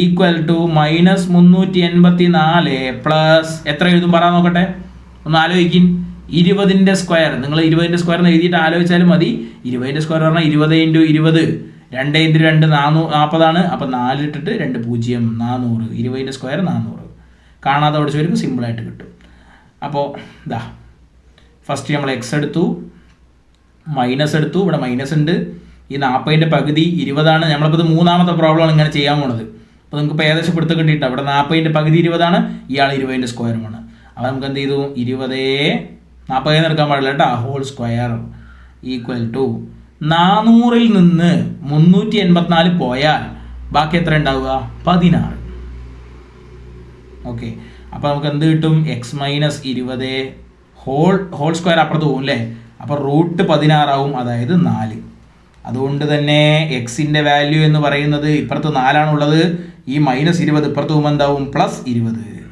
ഈക്വൽ ടു -384 പ്ലസ് എത്ര എഴുതും പറയാൻ നോക്കട്ടെ, ഒന്ന് ആലോചിക്കും. 20ൻ്റെ സ്ക്വയർ, നിങ്ങൾ 20ൻ്റെ സ്ക്വയർ എന്ന് എഴുതിയിട്ട് ആലോചിച്ചാലും മതി. 20ൻ്റെ സ്ക്വയർ പറഞ്ഞാൽ 20 × 20, 2 × 2 40 അപ്പോൾ 4 ഇട്ടിട്ട് 2 0 400. 20ൻ്റെ സ്ക്വയർ 400. കാണാതെ പഠിച്ചവർക്ക് സിമ്പിളായിട്ട് കിട്ടും. അപ്പോൾ ഇതാ ഫസ്റ്റ് നമ്മൾ എക്സ് എടുത്തു, മൈനസ് എടുത്തു, ഇവിടെ മൈനസ് ഉണ്ട്. ഈ 40ൻ്റെ പകുതി 20 ആണ്. നമ്മളിപ്പോൾ ഇത് മൂന്നാമത്തെ പ്രോബ്ലമാണ് ഇങ്ങനെ ചെയ്യാൻ പോണത്. അപ്പോൾ നിങ്ങൾക്ക് ഇപ്പോൾ ഏകദേശം പിടുത്തം കിട്ടിയിട്ടാണ്. ഇവിടെ 40ൻ്റെ പകുതി 20 ആണ്, ഇയാൾ 20ൻ്റെ സ്ക്വയറുമാണ്. അപ്പോൾ നമുക്ക് എന്ത് ചെയ്തു? 20 40 എടുക്കാൻ പാടില്ല കേട്ടോ, ഹോൾ സ്ക്വയർ ഈക്വൽ ടു 400ൽ നിന്ന് 384 പോയാൽ ബാക്കി എത്ര ഉണ്ടാവുക? 16. ഓക്കെ, അപ്പോൾ നമുക്ക് എന്ത് കിട്ടും? x - 20 ഹോൾ സ്ക്വയർ അപ്പുറത്ത് പോകും അല്ലേ. അപ്പോൾ √16 ആവും, അതായത് 4. അതുകൊണ്ട് തന്നെ എക്സിൻ്റെ വാല്യൂ എന്ന് പറയുന്നത് ഇപ്പുറത്ത് 4 ആണുള്ളത്. ഈ -20 ഇപ്പുറത്ത് പോകുമ്പോൾ എന്താവും? +20.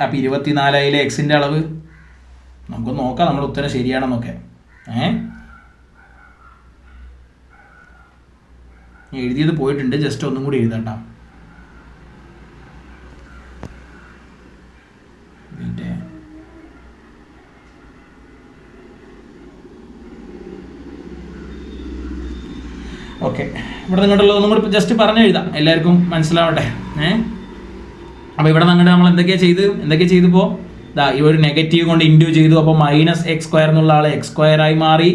അപ്പോൾ 24 എക്സിൻ്റെ അളവ് നമുക്ക് നോക്കാം, നമ്മുടെ ഉത്തരം ശരിയാണെന്നൊക്കെ. എഴുതിയത് പോയിട്ടുണ്ട്, ജസ്റ്റ് ഒന്നും കൂടി എഴുതണ്ട. ഓക്കെ, ഇവിടെ നിങ്ങോട്ടുള്ള ഒന്നും കൂടി ജസ്റ്റ് പറഞ്ഞു എഴുതാം, എല്ലാവർക്കും മനസ്സിലാവട്ടെ. അപ്പോൾ ഇവിടെ നിങ്ങളുടെ നമ്മൾ എന്തൊക്കെ ചെയ്തപ്പോൾ ഈ ഒരു നെഗറ്റീവ് കൊണ്ട് ഇൻറ്റു ചെയ്തു. അപ്പോൾ -x² എന്നുള്ള ആൾ x² ആയി മാറി,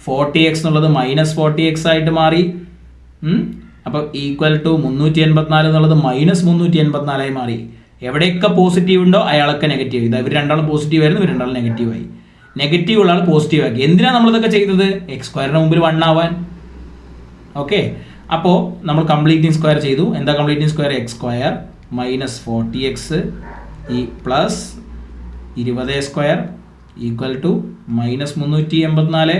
40x എന്നുള്ളത് -40x ആയിട്ട് മാറി. അപ്പോൾ ഈക്വൽ ടു 384 എന്നുള്ളത് -384 ആയി മാറി. എവിടെയൊക്കെ പോസിറ്റീവ് ഉണ്ടോ അയാളൊക്കെ നെഗറ്റീവ്. ഇവർ രണ്ടാളും പോസിറ്റീവ് ആയിരുന്നു, ഇവർ രണ്ടാളും നെഗറ്റീവായി. നെഗറ്റീവ് ഉള്ള ആൾ പോസിറ്റീവ് ആക്കി. എന്തിനാണ് നമ്മളിതൊക്കെ ചെയ്തത്? x² മുമ്പിൽ 1 ആവാൻ. ഓക്കെ, അപ്പോൾ നമ്മൾ കംപ്ലീറ്റിംഗ് സ്ക്വയർ ചെയ്തു. എന്താ കംപ്ലീറ്റിംഗ് സ്ക്വയർ? x² -40x ഈ പ്ലസ് 20² ഈക്വൽ ടു -384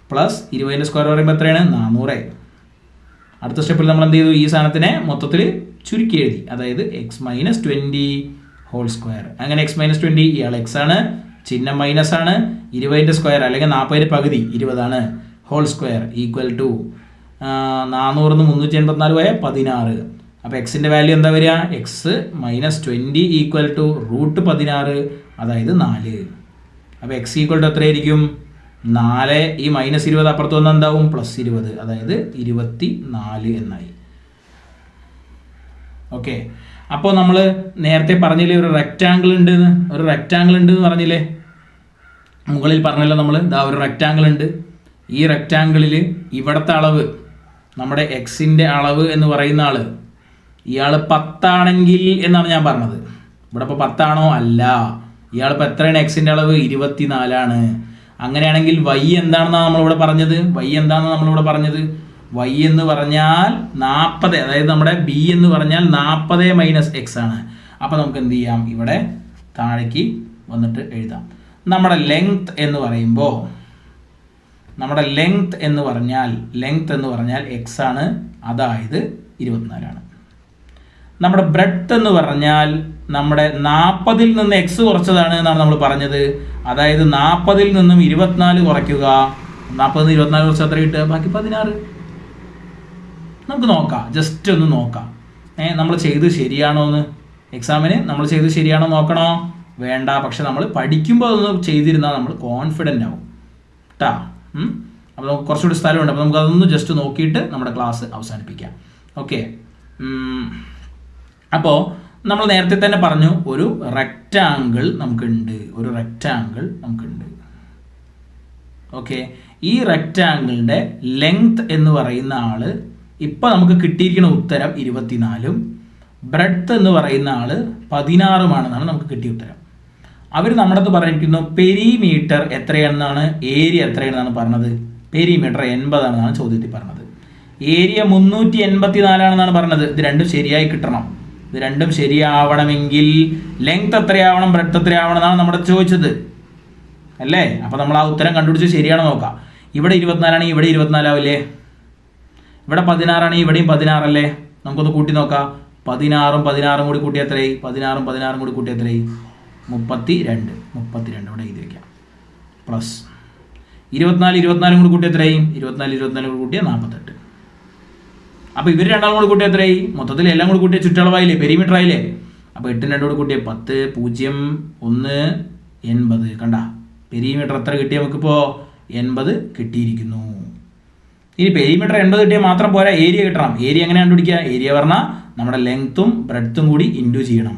പ്ലസ് 20ൻ്റെ സ്ക്വയർ പറയുമ്പോൾ എത്രയാണ്? 400. അടുത്ത സ്റ്റെപ്പിൽ നമ്മൾ എന്ത് ചെയ്തു? ഈ സാധനത്തിനെ മൊത്തത്തിൽ ചുരുക്കി എഴുതി, അതായത് x - 20 ഹോൾ സ്ക്വയർ. അങ്ങനെ x - 20 ഇയാൾ x ആണ്, ചിഹ്നം മൈനസ് ആണ്. 20ൻ്റെ സ്ക്വയർ അല്ലെങ്കിൽ 40ൻ്റെ പകുതി 20 ആണ്, ഹോൾ സ്ക്വയർ ഈക്വൽ ടു 400 ന്ന് 384 പോയ 16. അപ്പോൾ എക്സിൻ്റെ വാല്യൂ എന്താ വരിക? എക്സ് മൈനസ് 20 ഈക്വൽ ടു √16, അതായത് 4. അപ്പോൾ എക്സ് ഈക്വൽ ടു എത്രയായിരിക്കും? 4. ഈ -20 അപ്പുറത്ത് വന്നാൽ എന്താവും? +20, അതായത് 24 എന്നായി. ഓക്കെ, അപ്പോൾ നമ്മൾ നേരത്തെ പറഞ്ഞില്ലേ ഒരു റെക്റ്റാങ്കിൾ ഉണ്ടെന്ന് പറഞ്ഞില്ലേ, മുകളിൽ പറഞ്ഞല്ലോ നമ്മൾ. ഇതാ ഒരു റെക്റ്റാങ്കിൾ ഉണ്ട്. ഈ റെക്റ്റാങ്കിളിൽ ഇവിടുത്തെ അളവ്, നമ്മുടെ എക്സിൻ്റെ അളവ് എന്ന് പറയുന്ന ആൾ, ഇയാൾ 10 ആണെങ്കിൽ എന്നാണ് ഞാൻ പറഞ്ഞത്. ഇവിടെ ഇപ്പോൾ 10 ആണോ? അല്ല. ഇയാളിപ്പോൾ എത്രയാണ്? എക്സിൻ്റെ അളവ് 24 ആണ്. അങ്ങനെയാണെങ്കിൽ y എന്താണെന്നാണ് നമ്മളിവിടെ പറഞ്ഞത്? y എന്ന് പറഞ്ഞാൽ 40, അതായത് നമ്മുടെ b എന്ന് പറഞ്ഞാൽ 40 - x ആണ്. അപ്പോൾ നമുക്ക് എന്ത് ചെയ്യാം? ഇവിടെ താഴേക്ക് വന്നിട്ട് എഴുതാം. നമ്മുടെ ലെങ്ത് എന്ന് പറഞ്ഞാൽ x ആണ്, അതായത് 24 ആണ്. നമ്മുടെ ബ്രെഡ്ത്ത് എന്ന് പറഞ്ഞാൽ നമ്മുടെ 40-ൽ നിന്ന് x കുറച്ചതാണ് എന്നാണ് നമ്മൾ പറഞ്ഞത്. അതായത് 40-ൽ നിന്നും 24 കുറയ്ക്കുക. 40-ൽ നിന്ന് 24 കുറച്ച് എത്ര കിട്ടുക? ബാക്കി 16. നമുക്ക് നോക്കാം, ജസ്റ്റ് ഒന്ന് നോക്കാം. നമ്മൾ ചെയ്ത് ശരിയാണോ എന്ന്. എക്സാമിന് നമ്മൾ ചെയ്ത് ശരിയാണോ നോക്കണോ? വേണ്ട. പക്ഷെ നമ്മൾ പഠിക്കുമ്പോൾ അതൊന്ന് ചെയ്തിരുന്നാൽ നമ്മൾ കോൺഫിഡൻ്റ് ആവും കേട്ടാ. അപ്പോൾ നമുക്ക് കുറച്ചുകൂടി സ്ഥലമുണ്ട്. അപ്പോൾ നമുക്ക് അതൊന്ന് ജസ്റ്റ് നോക്കിയിട്ട് നമ്മുടെ ക്ലാസ് അവസാനിപ്പിക്കാം. ഓക്കെ, അപ്പോൾ നമ്മൾ നേരത്തെ തന്നെ പറഞ്ഞു ഒരു റെക്റ്റാങ്കിൾ നമുക്കുണ്ട്. ഓക്കെ, ഈ റെക്റ്റാങ്കിളിൻ്റെ ലെങ്ത് എന്ന് പറയുന്ന ആൾ ഇപ്പോൾ നമുക്ക് കിട്ടിയിരിക്കുന്ന ഉത്തരം 24-ഉം ബ്രെഡ്ത്ത് എന്ന് പറയുന്ന ആൾ 16-ഉമാണെന്നാണ് നമുക്ക് കിട്ടിയ ഉത്തരം. അവർ നമ്മുടെ അടുത്ത് പറഞ്ഞിരിക്കുന്നു പെരിമീറ്റർ എത്രയാണെന്നാണ്, ഏരിയ എത്രയാണെന്നാണ് പറഞ്ഞത്. പെരിമീറ്റർ 80 ആണെന്നാണ് ചോദ്യത്തിൽ പറഞ്ഞത്. ഏരിയ 384 ആണെന്നാണ് പറഞ്ഞത്. ഇത് രണ്ടും ശരിയായി കിട്ടണം. ഇത് രണ്ടും ശരിയാവണമെങ്കിൽ ലെങ്ത് എത്രയാവണം, ബ്രെഡ്ത്ത് എത്രയാവണം എന്നാണ് നമ്മുടെ ചോദിച്ചത് അല്ലേ. അപ്പോൾ നമ്മൾ ആ ഉത്തരം കണ്ടുപിടിച്ച് ശരിയാണോ നോക്കാം. ഇവിടെ 24 ആണെങ്കിൽ ഇവിടെ 24 ആവില്ലേ? ഇവിടെ 16 ആണെങ്കിൽ ഇവിടെയും 16 അല്ലേ? നമുക്കൊന്ന് കൂട്ടി നോക്കാം. 16-ഉം 16-ഉം കൂടി കൂട്ടി എത്രയായി? 16-ഉം 16-ഉം കൂടി കൂട്ടി എത്രയായി? 32. ഇവിടെ എഴുതി വയ്ക്കാം. പ്ലസ് 24-24 കൂടി കൂട്ടി എത്രയായി? 24 കൂടി കൂട്ടിയാൽ 48. അപ്പോൾ ഇവർ രണ്ടാളും കൂടി കൂട്ടിയാൽ എത്രയായി? മൊത്തത്തിൽ എല്ലാം കൂടി കൂട്ടിയ ചുറ്റളവായില്ലേ, പെരിമീറ്റർ ആയില്ലേ. അപ്പോൾ 8-ഉം 2-ഉം കൂടി കൂട്ടിയ 10, 0, 1, 80. കണ്ട പെരിമീറ്റർ എത്ര കിട്ടിയ നമുക്കിപ്പോൾ? 80 കിട്ടിയിരിക്കുന്നു. ഇനി പെരിമീറ്റർ 80 കിട്ടിയാൽ മാത്രം പോരാ, ഏരിയ കിട്ടണം. ഏരിയ എങ്ങനെ കണ്ടുപിടിക്കുക? ഏരിയ പറഞ്ഞാൽ നമ്മുടെ ലെങ്ത്തും ബ്രെഡ്ത്തും കൂടി ഇൻറ്റു ചെയ്യണം.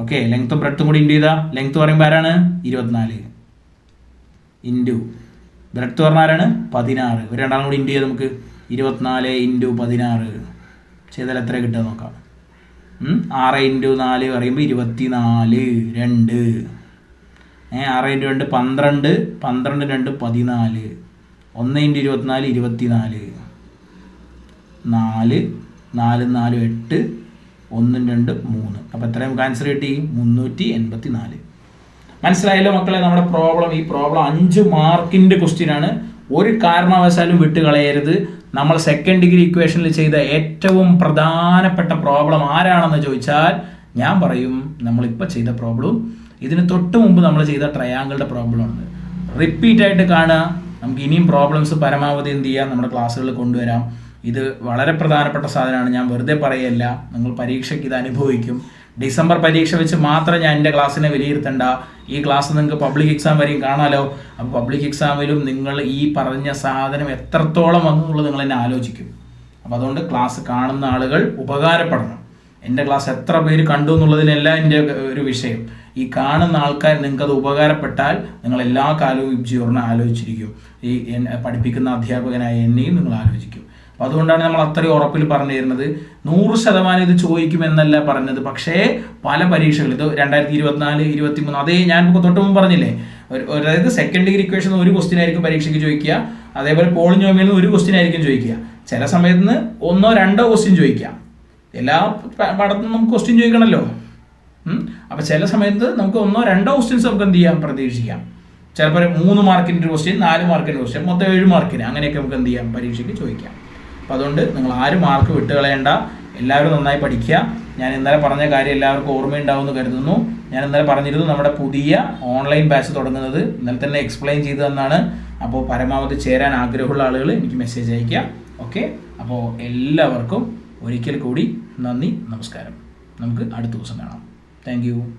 ഓക്കെ, ലെങ്ത്തും ബ്രെഡ്ത്തും കൂടി ഇൻറ്റു ചെയ്താൽ ലെങ്ത്ത് പറയുമ്പോൾ ആരാണ്? 24 ഇൻറ്റു ബ്രെഡ്ത്ത് പറഞ്ഞാൽ ആരാണ്? 16. ഒരു രണ്ടാളും കൂടി ഇൻറ്റു ചെയ്താൽ നമുക്ക് 24 ഇൻറ്റു 16 ചെയ്താൽ എത്ര കിട്ടുക നോക്കാം. 6 ഇൻറ്റു 4 പറയുമ്പോൾ 24, 2. 6 ഇൻറ്റു 2 12, 12 2 14, 1 ഇൻറ്റു 24 24, 4 4 4 8, 1 2 3. അപ്പോൾ എത്ര നമുക്ക് ആൻസർ കിട്ടി? 384. മനസ്സിലായല്ലോ മക്കളെ നമ്മുടെ പ്രോബ്ലം. ഈ പ്രോബ്ലം 5 മാർക്കിൻ്റെ ക്വസ്റ്റ്യൻ ആണ്. ഒരു കാരണവശാലും വിട്ട് കളയരുത്. നമ്മൾ സെക്കൻഡ് ഡിഗ്രി ഇക്വേഷനിൽ ചെയ്ത ഏറ്റവും പ്രധാനപ്പെട്ട പ്രോബ്ലം ആരാണെന്ന് ചോദിച്ചാൽ ഞാൻ പറയും നമ്മളിപ്പോൾ ചെയ്ത പ്രോബ്ലം ഇതിന് തൊട്ട് മുമ്പ് നമ്മൾ ചെയ്ത ട്രയാങ്കിളുടെ പ്രോബ്ലം ഉണ്ട്. റിപ്പീറ്റ് ആയിട്ട് കാണുക. നമുക്ക് ഇനിയും പ്രോബ്ലംസ് പരമാവധി എന്ത് ചെയ്യാം, നമ്മുടെ ക്ലാസ്സുകളിൽ കൊണ്ടുവരാം. ഇത് വളരെ പ്രധാനപ്പെട്ട സാധനമാണ്. ഞാൻ വെറുതെ പറയല്ല, നിങ്ങൾ പരീക്ഷയ്ക്ക് ഇത് അനുഭവിക്കും. ഡിസംബർ പരീക്ഷ വെച്ച് മാത്രം ഞാൻ എൻ്റെ ക്ലാസ്സിനെ വിലയിരുത്തേണ്ട. ഈ ക്ലാസ് നിങ്ങൾക്ക് പബ്ലിക് എക്സാം വരെയും കാണാമല്ലോ. അപ്പോൾ പബ്ലിക് എക്സാമിലും നിങ്ങൾ ഈ പറഞ്ഞ സാധനം എത്രത്തോളം വന്നുള്ളത് നിങ്ങൾ എന്നെ ആലോചിക്കും. അപ്പോൾ അതുകൊണ്ട് ക്ലാസ് കാണുന്ന ആളുകൾ ഉപകാരപ്പെടണം. എൻ്റെ ക്ലാസ് എത്ര പേര് കണ്ടു എന്നുള്ളതിനല്ല എൻ്റെ ഒരു വിഷയം. ഈ കാണുന്ന ആൾക്കാർ നിങ്ങൾക്കത് ഉപകാരപ്പെട്ടാൽ നിങ്ങൾ എല്ലാ കാലവും ഇബ്ജിയോറിനെ ആലോചിച്ചിരിക്കും. ഈ പഠിപ്പിക്കുന്ന അധ്യാപകനായ എന്നെയും നിങ്ങൾ ആലോചിക്കും. അപ്പോൾ അതുകൊണ്ടാണ് നമ്മൾ അത്രയും ഉറപ്പിൽ പറഞ്ഞു തരുന്നത്. 100% ഇത് ചോദിക്കുമെന്നല്ല പറഞ്ഞത്. പക്ഷേ പല പരീക്ഷകൾ ഇത് 2024, 23 അതേ ഞാൻ തൊട്ട് മുമ്പ് പറഞ്ഞില്ലേ, അതായത് സെക്കൻഡ് ഡിഗ്രി ഇക്വേഷൻ ഒരു ക്വസ്റ്റ്യൻ ആയിരിക്കും പരീക്ഷയ്ക്ക് ചോദിക്കുക. അതേപോലെ പോളിനോമിയൽ നിന്ന് ഒരു ക്വസ്റ്റ്യൻ ആയിരിക്കും ചോദിക്കുക. ചില സമയത്ത് നിന്ന് 1-2 ക്വസ്റ്റ്യൻ ചോദിക്കാം. എല്ലാ പാഠത്തും നമുക്ക് ക്വസ്റ്റ്യൻ ചോദിക്കണമല്ലോ. അപ്പോൾ ചില സമയത്ത് നമുക്ക് 1-2 ക്വസ്റ്റ്യൻസ് നമുക്ക് എന്ത് ചെയ്യാം, പ്രതീക്ഷിക്കാം. ചിലപ്പോൾ 3 മാർക്കിൻ്റെ ക്വസ്റ്റ്യൻ, 4 മാർക്കിൻ്റെ ക്വസ്റ്റ്യൻ, മൊത്തം 7 മാർക്കിന് അങ്ങനെയൊക്കെ നമുക്ക് എന്ത് ചെയ്യാം, പരീക്ഷയ്ക്ക് ചോദിക്കാം. അപ്പോൾ അതുകൊണ്ട് നിങ്ങൾ ആരും മാർക്ക് വിട്ടുകളയേണ്ട. എല്ലാവരും നന്നായി പഠിക്കുക. ഞാൻ ഇന്നലെ പറഞ്ഞ കാര്യം എല്ലാവർക്കും ഓർമ്മയുണ്ടാവുമെന്ന് കരുതുന്നു. ഞാൻ ഇന്നലെ പറഞ്ഞിരുന്നു നമ്മുടെ പുതിയ ഓൺലൈൻ ബാച്ച് തുടങ്ങുന്നത്. ഇന്നലെ തന്നെ എക്സ്പ്ലെയിൻ ചെയ്തു തന്നാണ്. അപ്പോൾ പരമാവധി ചേരാൻ ആഗ്രഹമുള്ള ആളുകൾ എനിക്ക് മെസ്സേജ് അയയ്ക്കുക. ഓക്കെ, അപ്പോൾ എല്ലാവർക്കും ഒരിക്കൽ കൂടി നന്ദി, നമസ്കാരം. നമുക്ക് അടുത്ത ദിവസം കാണാം. Thank you.